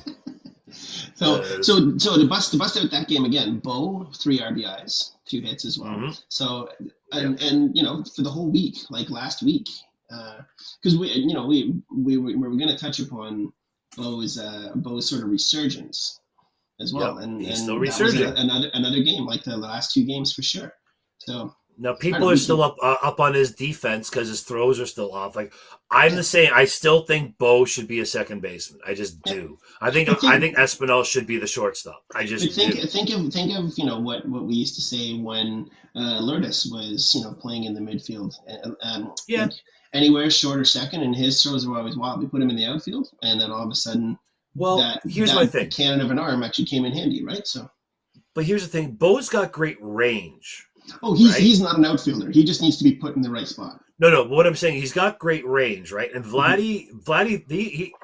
Speaker 1: So to bust out that game again, Bo 3 RBIs, 2 hits as well.
Speaker 2: Mm-hmm.
Speaker 1: So and for the whole week, like last week, because we were going to touch upon Bo's sort of resurgence as well,
Speaker 2: Yep,
Speaker 1: and
Speaker 2: he's still
Speaker 1: that was
Speaker 2: resurging.
Speaker 1: another game like the last 2 games for sure. So
Speaker 2: Now people are still up on his defense because his throws are still off. Like I'm the same. I still think Bo should be a second baseman. I just do. I think Espinal should be the shortstop. I just
Speaker 1: think
Speaker 2: do.
Speaker 1: think of what we used to say when Lourdes was playing in the midfield.
Speaker 2: Yeah.
Speaker 1: Like anywhere short or second, and his throws were always wild. We put him in the outfield, and then all of a sudden,
Speaker 2: Well, here's my thing.
Speaker 1: cannon of an arm actually came in handy, right? So.
Speaker 2: But here's the thing. Bo's got great range.
Speaker 1: Oh, he's not an outfielder. He just needs to be put in the right spot.
Speaker 2: No. What I'm saying, he's got great range, right? And Vladdy,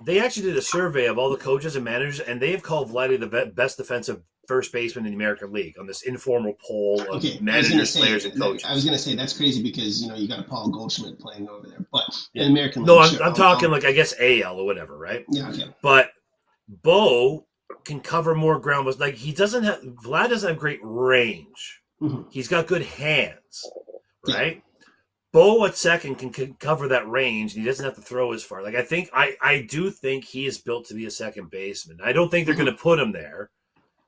Speaker 2: they actually did a survey of all the coaches and managers, and they have called Vladdy the best defensive first baseman in the American League on this informal poll of managers, players, and coaches.
Speaker 1: I was going to say that's crazy because you got a Paul Goldschmidt playing over there, but in American League.
Speaker 2: No, I'm talking like I guess AL or whatever, right?
Speaker 1: Yeah, okay.
Speaker 2: But Bo can cover more ground. Like Vlad doesn't have great range.
Speaker 1: Mm-hmm.
Speaker 2: He's got good hands, right? Yeah. Bo at second can cover that range, and he doesn't have to throw as far. Like I do think he is built to be a second baseman. I don't think they're going to put him there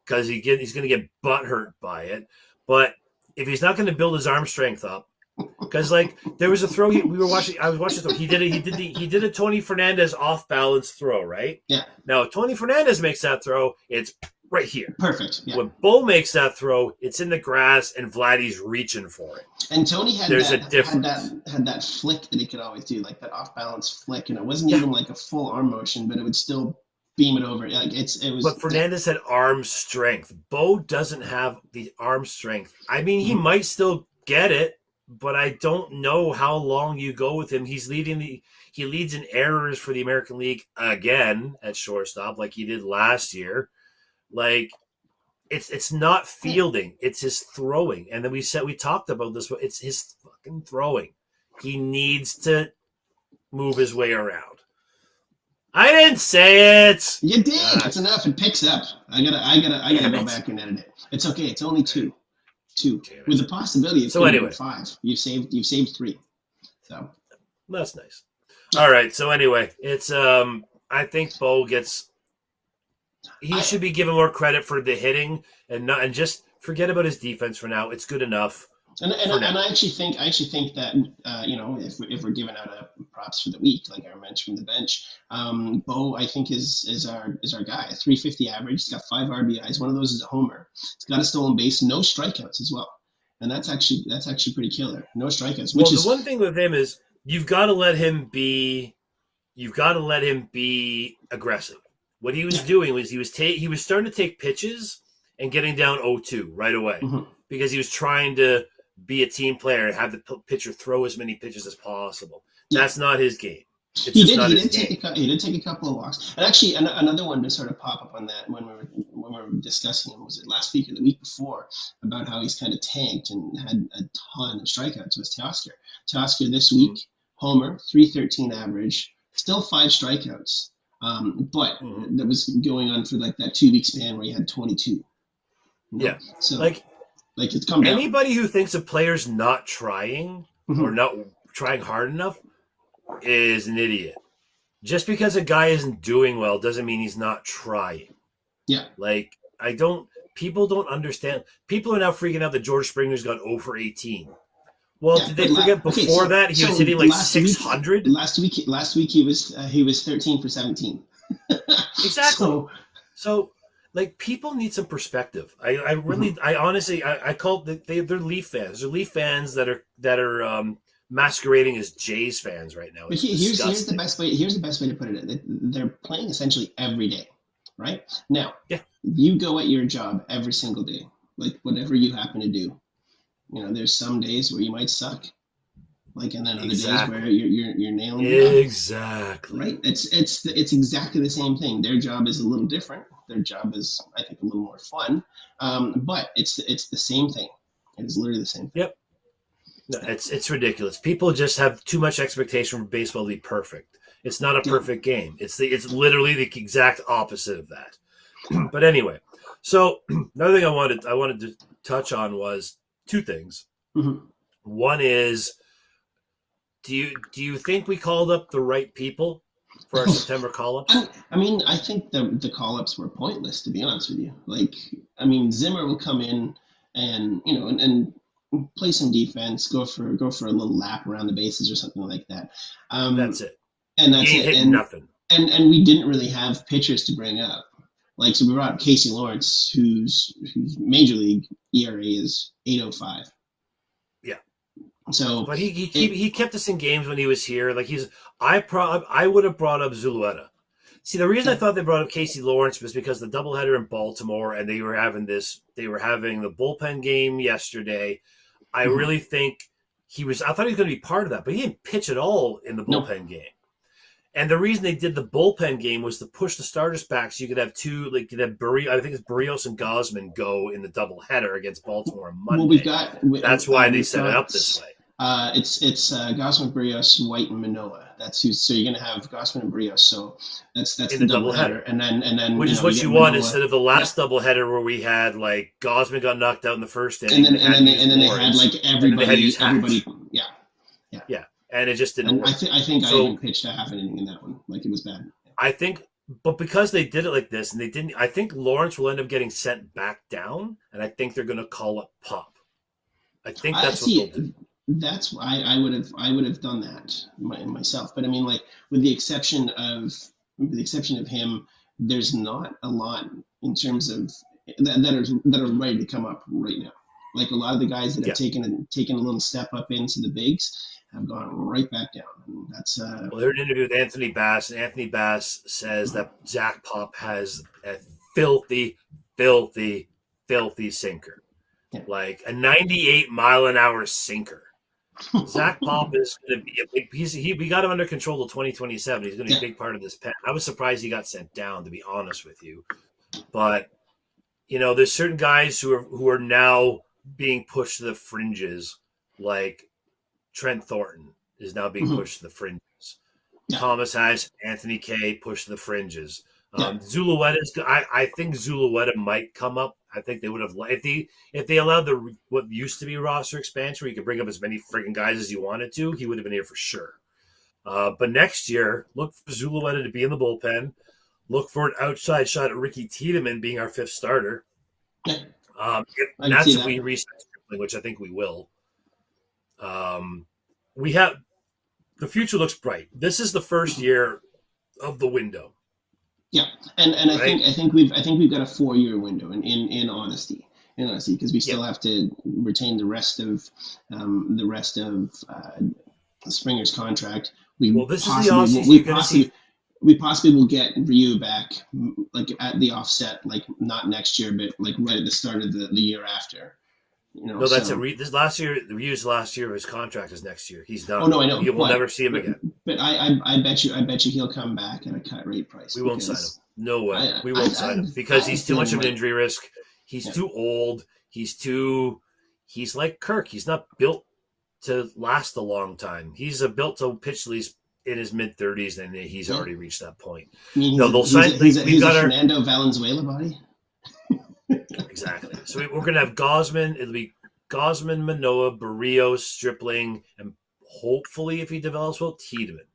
Speaker 2: because he's going to get butt hurt by it. But if he's not going to build his arm strength up, because like there was a throw I was watching. He did a Tony Fernandez off balance throw, right?
Speaker 1: Yeah.
Speaker 2: Now if Tony Fernandez makes that throw, it's right here.
Speaker 1: Perfect. Yeah.
Speaker 2: When Bo makes that throw, it's in the grass, and Vladdy's reaching for it.
Speaker 1: And Tony had that flick that he could always do, like that off balance flick, and it wasn't even like a full arm motion, but it would still beam it over. Like it was.
Speaker 2: But Fernandez had arm strength. Bo doesn't have the arm strength. I mean, he might still get it, but I don't know how long you go with him. He leads in errors for the American League again at shortstop, like he did last year. Like it's not fielding, it's his throwing. And then we talked about this, it's his fucking throwing. He needs to move his way around. I didn't say it.
Speaker 1: You did. That's enough. It picks up. I gotta go back and edit it. It's okay. It's only two with the possibility of 5. You've saved 3. So
Speaker 2: that's nice. All right. So anyway, it's I think Bo gets. He should be given more credit for the hitting and just forget about his defense for now. It's good enough.
Speaker 1: And I actually think that if we're giving out props for the week, like I mentioned from the bench, Bo I think is our guy. 350 average. He's got 5 RBIs. One of those is a homer. He's got a stolen base, no strikeouts as well, and that's actually pretty killer. No strikeouts.
Speaker 2: The one thing with him is you've got to let him be aggressive. What he was doing was he was starting to take pitches and getting down 0-2 right away because he was trying to be a team player and have the pitcher throw as many pitches as possible. That's not his game.
Speaker 1: He did take a couple of walks. And actually, another one to sort of pop up on that when we were discussing him, was it last week or the week before, about how he's kind of tanked and had a ton of strikeouts, was Teoscar. Teoscar this week, homer, 313 average, still 5 strikeouts. But that was going on for like that 2-week span where he had 22.
Speaker 2: Yeah.
Speaker 1: So like it's come down.
Speaker 2: Anybody who thinks a player's not trying or not trying hard enough is an idiot. Just because a guy isn't doing well doesn't mean he's not trying.
Speaker 1: Yeah.
Speaker 2: Like people don't understand. People are now freaking out that George Springer's got 0 for 18. Well, did they forget before that he was hitting like 600?
Speaker 1: Last week he was 13 for 17.
Speaker 2: Exactly. So like people need some perspective. I honestly call they're Leaf fans. They're Leaf fans that are masquerading as Jays fans right now.
Speaker 1: Here's the best way to put it. They're playing essentially every day, right? Now, you go at your job every single day, like whatever you happen to do. There's some days where you might suck, like, and then other days where you're nailing it.
Speaker 2: Exactly.
Speaker 1: Right. It's exactly the same thing. Their job is a little different. Their job is, I think, a little more fun. But it's the same thing. It is literally the same thing.
Speaker 2: Yep. No, it's ridiculous. People just have too much expectation for baseball to be perfect. It's not a perfect game. It's literally the exact opposite of that. But anyway, so another thing I wanted to touch on was two things.
Speaker 1: Mm-hmm.
Speaker 2: One is, do you think we called up the right people for our September call-ups?
Speaker 1: I mean, I think the call-ups were pointless, to be honest with you. Like, I mean, Zimmer will come in and and play some defense, go for a little lap around the bases or something like that.
Speaker 2: That's it.
Speaker 1: And
Speaker 2: He
Speaker 1: that's
Speaker 2: ain't
Speaker 1: it.
Speaker 2: hitting nothing.
Speaker 1: And we didn't really have pitchers to bring up. Like, so we brought up Casey Lawrence, whose major league ERA is 8.05.
Speaker 2: Yeah.
Speaker 1: So,
Speaker 2: but he kept us in games when he was here. Like I would have brought up Zulueta. See, the reason I thought they brought up Casey Lawrence was because the doubleheader in Baltimore, and they were having the bullpen game yesterday. I really think I thought he was going to be part of that, but he didn't pitch at all in the bullpen game. And the reason they did the bullpen game was to push the starters back so you could have two, like I think it's Barrios and Gosman go in the doubleheader agagot Baltimore on Monday.
Speaker 1: Well,
Speaker 2: that's why they set it up this way.
Speaker 1: It's Gosman, Barrios, White, and Manoah. That's who. So you're gonna have Gosman and Barrios. So that's
Speaker 2: in the doubleheader,
Speaker 1: and then
Speaker 2: which is what you want instead of the last doubleheader where we had like Gosman got knocked out in the first inning,
Speaker 1: and then they had like everybody.
Speaker 2: Yeah, and it just didn't work.
Speaker 1: I think I even pitched a half an inning in that one. Like, it was bad.
Speaker 2: I think, but because they did it like this and they didn't, I think Lawrence will end up getting sent back down, and I think they're going to call up Pop. I think that's what they'll do.
Speaker 1: That's why I would have done that myself. But I mean, like, with the exception of him, there's not a lot in terms of that are ready to come up right now. Like, a lot of the guys that have taken a little step up into the bigs have gone right back down. And that's
Speaker 2: well, I heard an interview with Anthony Bass, and Anthony Bass says that Zach Pop has a filthy, filthy, filthy sinker, like a 98-mile-an-hour sinker. Zach Pop is going to be a big. We got him under control till 2027. He's going to be a big part of this pen. I was surprised he got sent down, to be honest with you. But there's certain guys who are now being pushed to the fringes, like Trent Thornton is now being pushed to the fringes. Yeah. Thomas has Anthony Kay pushed to the fringes. Zulueta I think Zulueta might come up. I think they would have if they allowed what used to be roster expansion, where you could bring up as many freaking guys as you wanted to. He would have been here for sure. But next year, look for Zulueta to be in the bullpen. Look for an outside shot at Ricky Tiedemann being our fifth starter. If we reset Stripling, which I think we will. We have the future looks bright. This is the first year of the window.
Speaker 1: Yeah, and right? I think we've got a 4-year window in honesty, because we still have to retain the rest of Springer's contract. We possibly will get Ryu back, like at the offset, like not next year, but like right at the start of the year after.
Speaker 2: No, that's it. This last year, Ryu's last year of his contract is next year. He's done.
Speaker 1: Oh no, I know.
Speaker 2: You will never see him again.
Speaker 1: But I bet you he'll come back at a cut rate price.
Speaker 2: We won't sign him. No way. We won't sign him because he's too much of an injury risk. He's too old. He's like Kirk. He's not built to last a long time. He's built to pitch at least in his mid-30s, and he's already reached that point.
Speaker 1: They'll sign. He's a Fernando Valenzuela body.
Speaker 2: Exactly. So we're going to have Gosman. It'll be Gosman, Manoah, Barrios, Stripling, and hopefully, if he develops well, Tiedemann.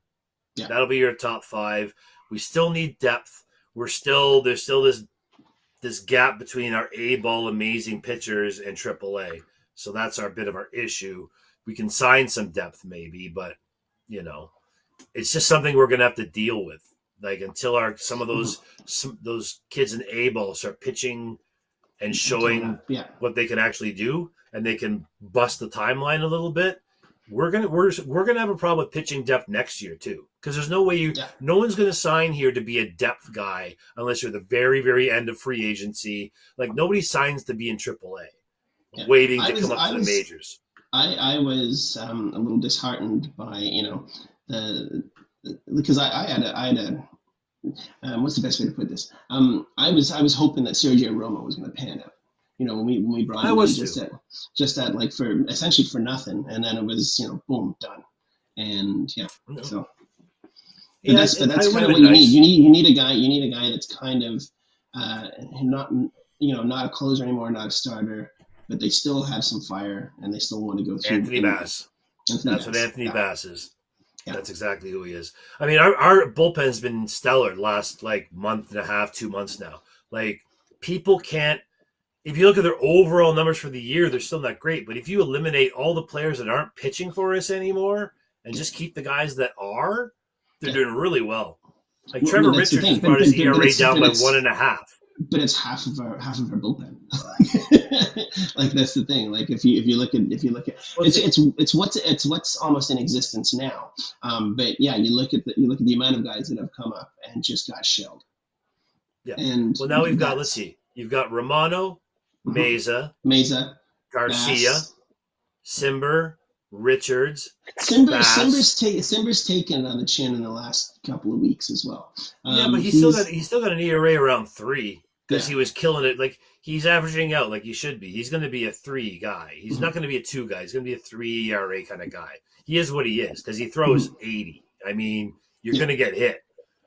Speaker 2: Yeah. That'll be your top 5. We still need depth. There's still this gap between our A-ball amazing pitchers and AAA. So that's our bit of our issue. We can sign some depth maybe, but it's just something we're going to have to deal with. Like, until some of those kids in A-ball start pitching and showing what they can actually do, and they can bust the timeline a little bit, we're gonna have a problem with pitching depth next year too. Because there's no way no one's gonna sign here to be a depth guy unless you're the very, very end of free agency. Like, nobody signs to be in AAA, waiting to come up to the majors.
Speaker 1: I was a little disheartened by because I had a what's the best way to put this? I was hoping that Sergio Romo was going to pan out. When we brought him in just at like essentially for nothing, and then it was boom, done, and so. But that's kind of what you need. You need a guy that's kind of not not a closer anymore, not a starter, but they still have some fire and they still want to go through.
Speaker 2: Anthony Bass. That's
Speaker 1: Bass.
Speaker 2: what Anthony
Speaker 1: Yeah.
Speaker 2: Bass is.
Speaker 1: Yeah.
Speaker 2: That's exactly who he is. I mean, our bullpen's been stellar the last like month and a half, 2 months now. Like people can't. If you look at their overall numbers for the year, they're still not great. But if you eliminate all the players that aren't pitching for us anymore and just keep the guys that are, they're doing really well. Like Trevor Richards has brought his ERA down by 1.5.
Speaker 1: But it's half of our bullpen. Like that's the thing. Like if you look at it's what's almost in existence now. But yeah, you look at the amount of guys that have come up and just got shelled.
Speaker 2: Yeah.
Speaker 1: And
Speaker 2: well, now we've got, let's see, you've got Romano, Meza, Garcia,
Speaker 1: Bass.
Speaker 2: Simber, Richards.
Speaker 1: Simber's taken on the chin in the last couple of weeks as well.
Speaker 2: Yeah, but he's still got an ERA around 3 because he was killing it. Like he's averaging out like he should be. He's going to be a 3 guy. He's not going to be a 2 guy. He's going to be a 3 ERA kind of guy. He is what he is because he throws 80. I mean, you're going to get hit,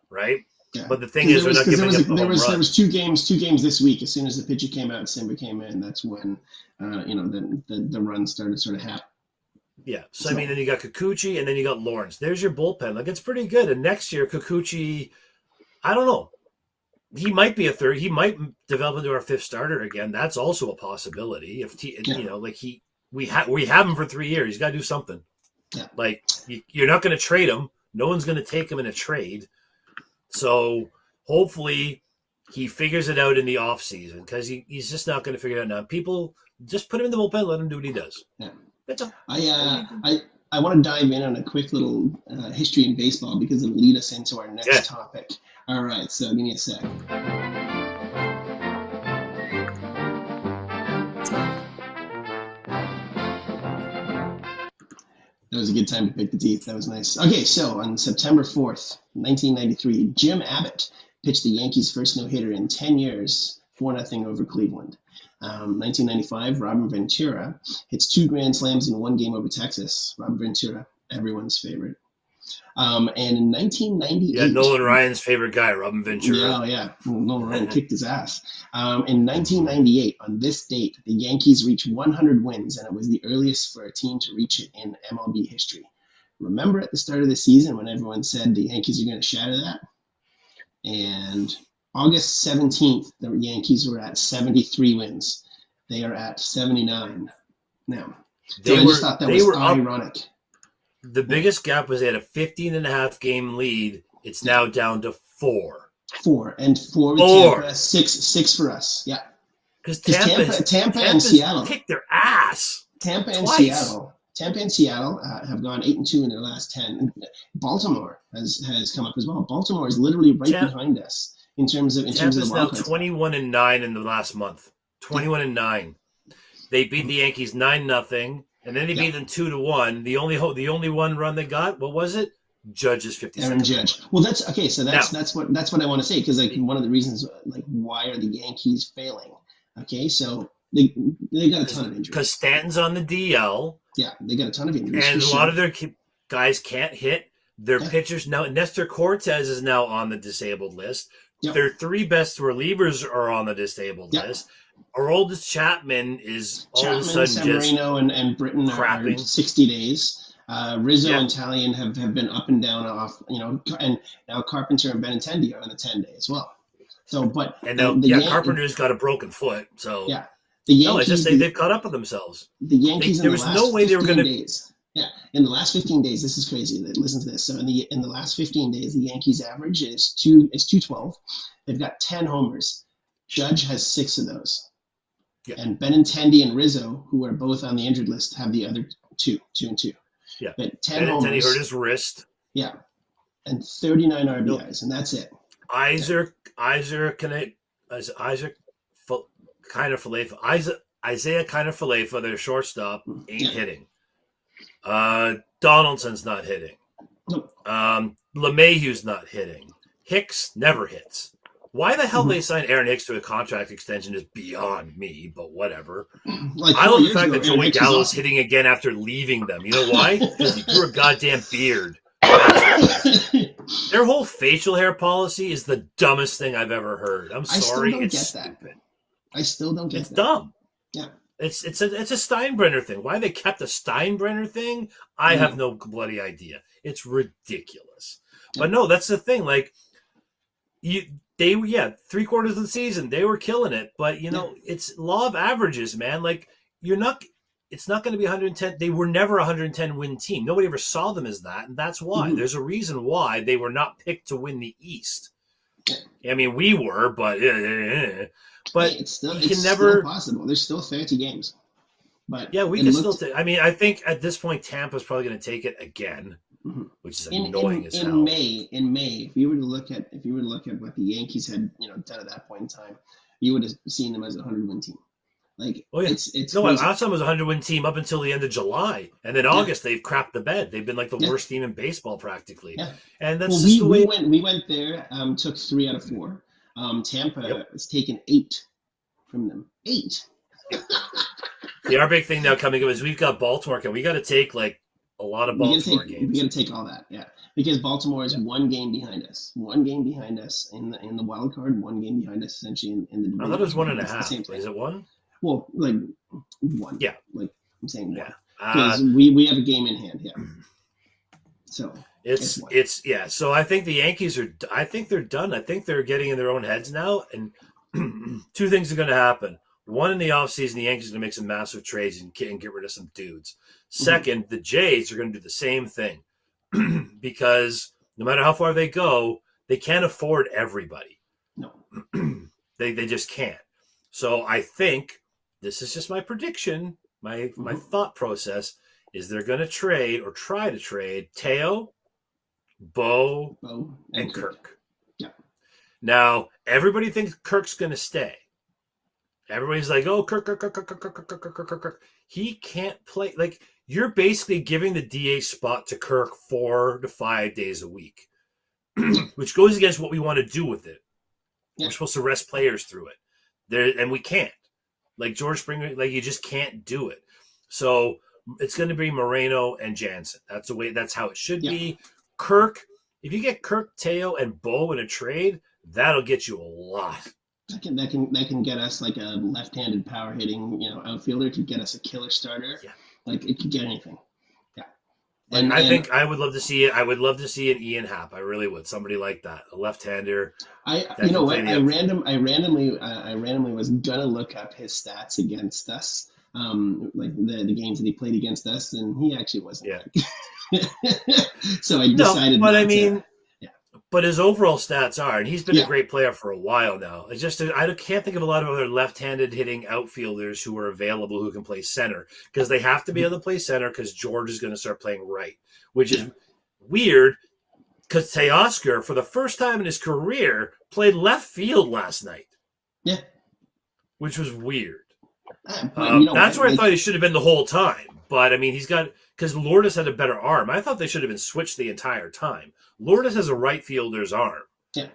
Speaker 2: right?
Speaker 1: Yeah.
Speaker 2: But the thing is, we're not giving up
Speaker 1: there was two games this week. As soon as the pitcher came out, Simber came in. That's when the run started sort of happening.
Speaker 2: Yeah. So I mean, then you got Kikuchi, and then you got Lawrence. There's your bullpen. Like it's pretty good. And next year, Kikuchi, I don't know. He might be a 3rd. He might develop into our 5th starter again. That's also a possibility. If we have him for 3 years, he's got to do something.
Speaker 1: Yeah.
Speaker 2: Like you're not going to trade him. No one's going to take him in a trade. So hopefully he figures it out in the off season because he's just not going to figure it out now. People just put him in the bullpen, let him do what he does.
Speaker 1: Yeah.
Speaker 2: That's all.
Speaker 1: I want to dive in on a quick little history in baseball because it'll lead us into our next topic. All right, so give me a sec. That was a good time to pick the teeth. That was nice. Okay, so on September 4th, 1993, Jim Abbott pitched the Yankees' first no-hitter in 10 years, 4-0 over Cleveland. 1995, Robin Ventura hits 2 grand slams in 1 game over Texas. Robin Ventura, everyone's favorite. And in 1998...
Speaker 2: Yeah, Nolan Ryan's favorite guy, Robin Ventura.
Speaker 1: Yeah. Nolan Ryan kicked his ass. In 1998, on this date, the Yankees reached 100 wins, and it was the earliest for a team to reach it in MLB history. Remember at the start of the season when everyone said the Yankees are going to shatter that? And August 17th, the Yankees were at 73 wins. They are at 79 now. I just thought that was ironic.
Speaker 2: The biggest gap was they had a 15.5 game lead. It's now down to 4.
Speaker 1: 4 with Tampa, 6 for us. Yeah, because Tampa and Seattle
Speaker 2: kicked their ass.
Speaker 1: Tampa and Seattle have gone 8-2 in their last 10. Baltimore has come up as well. Baltimore is literally right behind us in terms of the wild card.
Speaker 2: 21-9 in the last month. 21-9. They beat the Yankees 9-0. And then they beat them 2-1. The only one run they got, what was it? Judge's 50.
Speaker 1: Aaron Judge. Well, that's okay. So that's what I want to say because like one of the reasons like why are the Yankees failing? Okay, so they got a ton of injuries
Speaker 2: because Stanton's on the DL.
Speaker 1: Yeah, they got a ton of injuries,
Speaker 2: and a lot of their guys can't hit. Their pitchers now. Nestor Cortez is now on the disabled list. Yep. Their 3 best relievers are on the disabled list. Our oldest Chapman is all of a sudden
Speaker 1: Severino
Speaker 2: just
Speaker 1: and Britton are 60 days. Rizzo and Talion have been up and down off, and now Carpenter and Benintendi are on a 10-day as well. So, but
Speaker 2: Carpenter's got a broken foot. So
Speaker 1: the Yankees.
Speaker 2: It's just they've caught up with themselves.
Speaker 1: The Yankees.
Speaker 2: There was no way they were going to.
Speaker 1: In the last 15 days, this is crazy. Listen to this. So in the last 15 days, the Yankees' average is 212. They've got 10 homers. Judge has 6 of those. Yeah. And Benintendi and Rizzo, who are both on the injured list, have the other 2 and 2.
Speaker 2: Yeah.
Speaker 1: But 10
Speaker 2: Benintendi
Speaker 1: homers.
Speaker 2: hurt his wrist.
Speaker 1: Yeah. And 39 RBIs, and that's it.
Speaker 2: Isaiah Falefa, their shortstop, ain't hitting. Donaldson's not hitting.
Speaker 1: Nope.
Speaker 2: LeMahieu's not hitting. Hicks never hits. Why the hell they signed Aaron Hicks to a contract extension is beyond me, but whatever. I love the fact that Joey Gallo's hitting again after leaving them. You know why? Because he grew a goddamn beard. Their whole facial hair policy is the dumbest thing I've ever heard. I'm
Speaker 1: I still
Speaker 2: sorry,
Speaker 1: don't
Speaker 2: it's
Speaker 1: get that.
Speaker 2: stupid.
Speaker 1: I still don't get
Speaker 2: It's
Speaker 1: that.
Speaker 2: dumb.
Speaker 1: Yeah.
Speaker 2: It's a Steinbrenner thing. Why they kept a Steinbrenner thing, I have no bloody idea. It's ridiculous.
Speaker 1: Yeah.
Speaker 2: But no, that's the thing. Like they were 3/4 of the season they were killing it, but it's law of averages, man. Like it's not going to be 110. They were never a 110 win team. Nobody ever saw them as that, and that's why. There's a reason why they were not picked to win the East. I mean, we were, but
Speaker 1: it's still possible. There's still 30 games. But
Speaker 2: yeah, we can still take. I mean, I think at this point Tampa's probably going to take it again, which is annoying as hell.
Speaker 1: In May, if you were to look at what the Yankees had done at that point in time, you would have seen them as a 100-win team. Like, it's
Speaker 2: no, I thought it was a 100-win team up until the end of July, and then August they've crapped the bed. They've been like the worst team in baseball practically. Yeah. And that's just the way
Speaker 1: we went there. Took 3 out of 4. Tampa has taken 8 from them. 8.
Speaker 2: Our big thing now coming up is we've got Baltimore, and we got to take like a lot of Baltimore games.
Speaker 1: We got to take all that, because Baltimore is 1 game behind us. 1 game behind us in the wild card. 1 game behind us essentially in the division.
Speaker 2: I thought it was 1.5. Is it 1?
Speaker 1: Well, like 1.
Speaker 2: Yeah.
Speaker 1: Like I'm saying 1. Because we have a game in hand. Yeah. So
Speaker 2: it's. So I think the Yankees are. I think they're done. I think they're getting in their own heads now, and 2 things are going to happen. One, in the offseason, the Yankees are going to make some massive trades and get rid of some dudes. Second, the Jays are going to do the same thing because no matter how far they go, they can't afford everybody.
Speaker 1: No.
Speaker 2: They just can't. So I think, this is just my prediction, my thought process, is they're going to trade or try to trade Teo, Bo, and Kirk.
Speaker 1: Yeah.
Speaker 2: Now, everybody thinks Kirk's going to stay. Everybody's like, oh, Kirk. He can't play. Like, you're basically giving the DA spot to Kirk 4 to 5 days a week, which goes against what we want to do with it. Yeah. We're supposed to rest players through it. And we can't. Like George Springer, like you just can't do it. So it's going to be Moreno and Jansen. That's how it should be. Kirk, if you get Kirk, Teo, and Bo in a trade, that'll get you a lot.
Speaker 1: That can get us like a left-handed power hitting, outfielder. It could get us a killer starter. Yeah. Like it could get anything. Yeah.
Speaker 2: And I think I would love to see it. I would love to see an Ian Happ. I really would. Somebody like that, a left-hander.
Speaker 1: I randomly was gonna look up his stats against us, like the games that he played against us, and he actually wasn't. Yeah. So I decided.
Speaker 2: But his overall stats are, and he's been a great player for a while now. It's just I can't think of a lot of other left-handed hitting outfielders who are available who can play center because they have to be able to play center because George is going to start playing right, which is weird because Teoscar, for the first time in his career, played left field last night.
Speaker 1: Yeah.
Speaker 2: Which was weird. That's where I thought he should have been the whole time. But, I mean, because Lourdes had a better arm. I thought they should have been switched the entire time. Lourdes has a right fielder's arm. Yeah.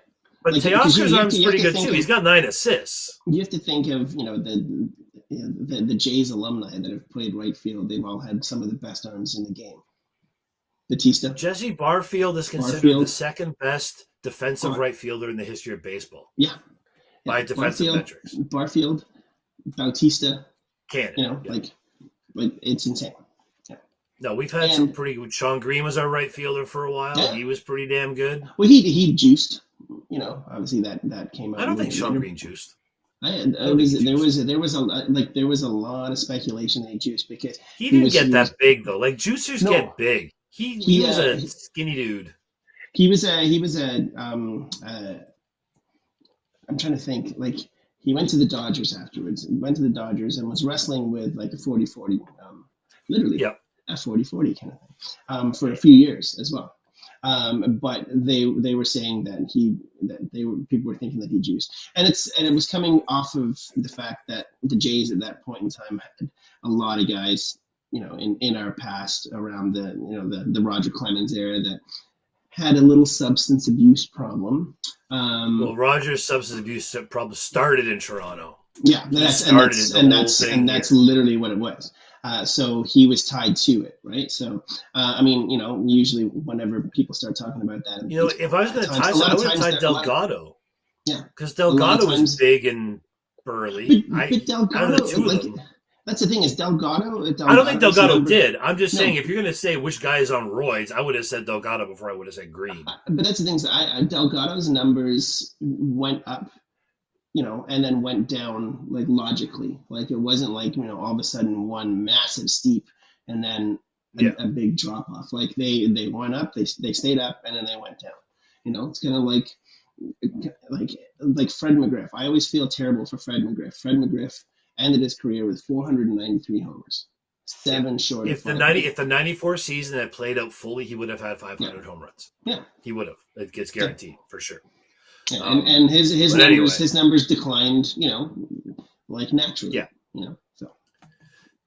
Speaker 2: But Teoscar's arm's pretty good, too. He's got 9 assists.
Speaker 1: You have to think of, the Jays alumni that have played right field. They've all had some of the best arms in the game. Batista.
Speaker 2: Jesse Barfield is considered the second best defensive right fielder in the history of baseball.
Speaker 1: Yeah.
Speaker 2: By defensive metrics.
Speaker 1: Barfield, Bautista.
Speaker 2: Cannon.
Speaker 1: Like it's insane. Yeah.
Speaker 2: No, we've had some pretty good. Sean Green was our right fielder for a while. Yeah. He was pretty damn good.
Speaker 1: Well, he juiced. Obviously that came out.
Speaker 2: I don't think Sean Green juiced.
Speaker 1: There was a lot of speculation that he juiced because
Speaker 2: he didn't get that big though. Like juicers get big. He was a skinny dude.
Speaker 1: He was a I'm trying to think. Like he went to the Dodgers afterwards. Went to the Dodgers and was wrestling with like a 40-40, literally a 40-40 kind of thing, for a few years as well. But they were saying that people were thinking that he juiced, and it was coming off of the fact that the Jays at that point in time had a lot of guys, in our past around the Roger Clemens era that had a little substance abuse problem.
Speaker 2: Well, Roger's substance abuse problem started in Toronto.
Speaker 1: Yeah, that's literally what it was. So he was tied to it, right? So I mean, usually whenever people start talking about that in
Speaker 2: If
Speaker 1: baseball,
Speaker 2: I
Speaker 1: a
Speaker 2: was
Speaker 1: lot of
Speaker 2: going to
Speaker 1: times,
Speaker 2: tie
Speaker 1: a lot
Speaker 2: something, I
Speaker 1: of
Speaker 2: would have
Speaker 1: times
Speaker 2: tied
Speaker 1: they're a lot.
Speaker 2: Delgado
Speaker 1: Yeah,
Speaker 2: because
Speaker 1: a lot of
Speaker 2: Delgado was
Speaker 1: times.
Speaker 2: big and
Speaker 1: But
Speaker 2: burly.
Speaker 1: but
Speaker 2: Out of the
Speaker 1: Delgado,
Speaker 2: two of
Speaker 1: like
Speaker 2: them,
Speaker 1: that's the thing is
Speaker 2: I don't think
Speaker 1: Delgado's
Speaker 2: Delgado
Speaker 1: number.
Speaker 2: did. I'm just saying,
Speaker 1: No,
Speaker 2: if you're going to say which guy is on roids, I would have said Delgado before I would have said Green.
Speaker 1: but that's the thing is Delgado's numbers went up, and then went down like logically. Like it wasn't like all of a sudden one massive steep and then
Speaker 2: Yeah.
Speaker 1: a big drop off. Like they went up, they stayed up, and then they went down. It's kind of like Fred McGriff. I always feel terrible for Fred McGriff. Fred McGriff ended his career with 493 homers,
Speaker 2: Yeah.
Speaker 1: seven short of
Speaker 2: If the
Speaker 1: 500.
Speaker 2: if the 94 season had played out fully, he would have had 500
Speaker 1: Yeah,
Speaker 2: home runs.
Speaker 1: yeah,
Speaker 2: He would have. It gets
Speaker 1: yeah.
Speaker 2: guaranteed for sure.
Speaker 1: Yeah. And his
Speaker 2: But
Speaker 1: numbers
Speaker 2: anyway,
Speaker 1: his numbers declined, like naturally,
Speaker 2: yeah.
Speaker 1: So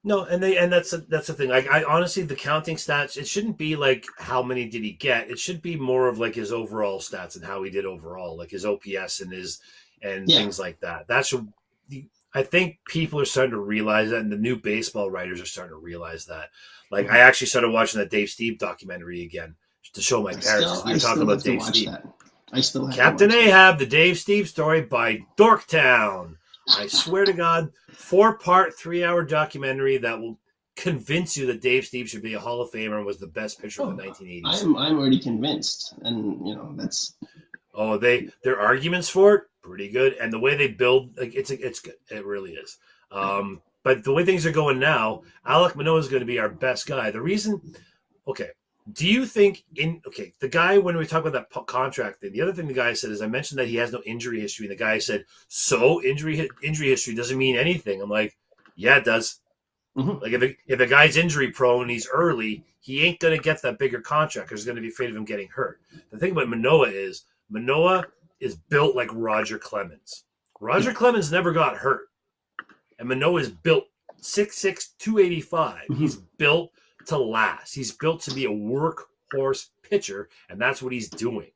Speaker 2: No, and that's the thing. Like I honestly, the counting stats, it shouldn't be like how many did he get. It should be more of like his overall stats and how he did overall, like his OPS and
Speaker 1: yeah.
Speaker 2: things like that. That should. I think people are starting to realize that, and the new baseball writers are starting to realize that. Like I actually started watching that Dave Steve documentary again to show my parents because we were talking about Dave Steve.
Speaker 1: I still have
Speaker 2: Captain
Speaker 1: to watch
Speaker 2: Ahab, the Dave Steve story by Dorktown. I swear to God, 4-part, 3-hour documentary that will convince you that Dave Steve should be a Hall of Famer and was the best pitcher of the 1980s.
Speaker 1: I'm already convinced, and that's.
Speaker 2: Oh, their arguments for it pretty good, and the way they build, like it's good. It really is. But the way things are going now, Alek Manoah is going to be our best guy. The reason, okay. Do you think the guy, when we talk about that contract thing, the other thing the guy said is I mentioned that he has no injury history, and the guy said, so injury history doesn't mean anything. I'm like, yeah, it does.
Speaker 1: Mm-hmm.
Speaker 2: Like if a guy's injury prone and he's early, he ain't gonna get that bigger contract because he's gonna be afraid of him getting hurt. The thing about Manoah is built like Roger Clemens. Roger Clemens never got hurt, and Manoah is built 6'6", 285. Mm-hmm. He's built to last. He's built to be a workhorse pitcher, and that's what he's doing.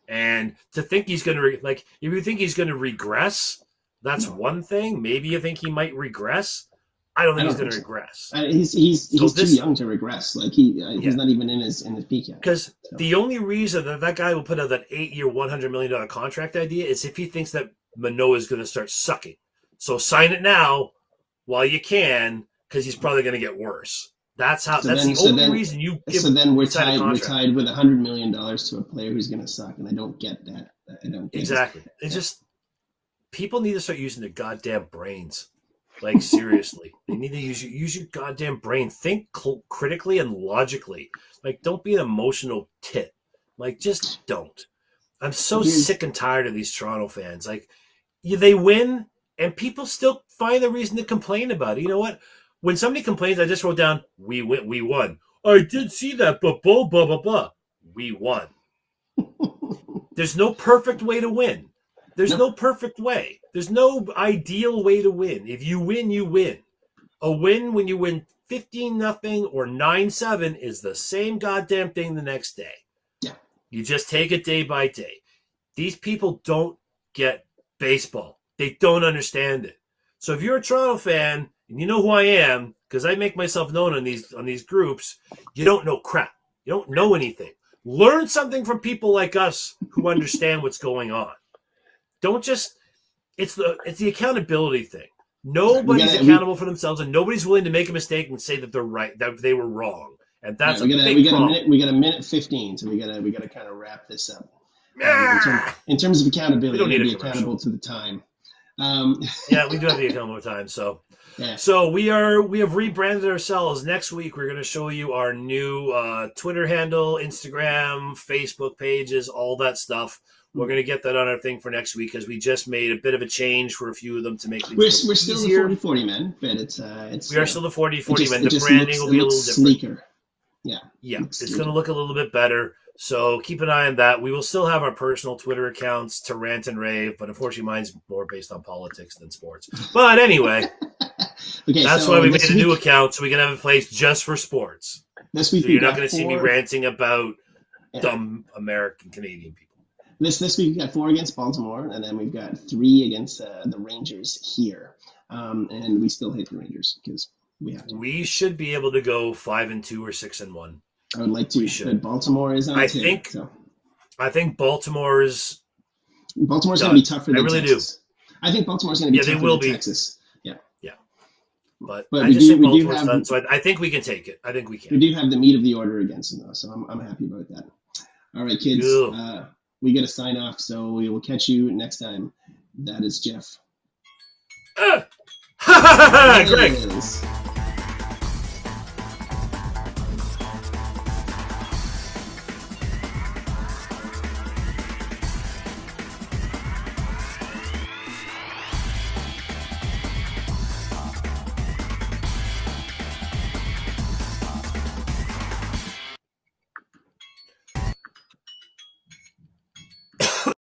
Speaker 2: And to think he's going to if you think he's going to regress, that's one thing. Maybe you think he might regress. I don't think he's going to regress.
Speaker 1: He's too young to regress. Like he's not even in his peak yet.
Speaker 2: Because the only reason that guy will put out that 8-year, $100 million contract idea is if he thinks that Manoah is going to start sucking. So sign it now while you can, because he's probably going to get worse. That's how. That's the only reason you.
Speaker 1: So then we're tied with $100 million to a player who's going to suck, and I don't get that. I don't get
Speaker 2: exactly. It's just people need to start using their goddamn brains. Like seriously, they need to use your goddamn brain. Think critically and logically. Like, don't be an emotional tit. Like, just don't. I'm so sick and tired of these Toronto fans. Like, they win, and people still find a reason to complain about it. You know what? When somebody complains, I just wrote down, we won. I did see that, but blah, blah, blah, blah. We won. There's no perfect way to win. There's no perfect way. There's no ideal way to win. If you win, you win. A win when you win 15-0 or 9-7 is the same goddamn thing the next day.
Speaker 1: Yeah.
Speaker 2: You just take it day by day. These people don't get baseball. They don't understand it. So if you're a Toronto fan, and you know who I am, because I make myself known on these groups, you don't know crap. You don't know anything. Learn something from people like us who understand what's going on. Don't just it's the accountability thing. Nobody's accountable for themselves, and nobody's willing to make a mistake and say that they're right, that they were wrong. And that's
Speaker 1: we got a minute 15, so we gotta kind of wrap this up. In terms of accountability, we don't need to be accountable to the time.
Speaker 2: Yeah, we do have to be accountable to time. So,
Speaker 1: yeah.
Speaker 2: So we have rebranded ourselves. Next week, we're going to show you our new Twitter handle, Instagram, Facebook pages, all that stuff. We're going to get that on our thing for next week because we just made a bit of a change for a few of them to make things
Speaker 1: we're still
Speaker 2: easier.
Speaker 1: The 40-40 men, but we
Speaker 2: are still the 40-40 men. The branding will be a little different.
Speaker 1: Sleeker. Yeah.
Speaker 2: Yeah, it's going to look a little bit better. So keep an eye on that. We will still have our personal Twitter accounts to rant and rave, but unfortunately mine's more based on politics than sports. But anyway, that's why we made a new account so we can have a place just for sports.
Speaker 1: This week
Speaker 2: so you're not going to see me ranting about dumb American Canadian people.
Speaker 1: This week we've got 4 against Baltimore, and then we've got 3 against the Rangers here. And we still hate the Rangers because We have to.
Speaker 2: We should be able to go 5-2 or 6-1.
Speaker 1: I would like to. But Baltimore is on
Speaker 2: I
Speaker 1: tier,
Speaker 2: think.
Speaker 1: So.
Speaker 2: I think Baltimore's
Speaker 1: going to be tougher than Texas.
Speaker 2: Do.
Speaker 1: I think Baltimore's going to be tougher than Texas.
Speaker 2: Yeah. But
Speaker 1: I
Speaker 2: just think Baltimore's
Speaker 1: have,
Speaker 2: done, so I think we can take it. I think we can.
Speaker 1: We do have the meat of the order against them, though, so I'm happy about that. All right, kids. We got to sign off, so we will catch you next time. That is Jeff.
Speaker 2: Greg.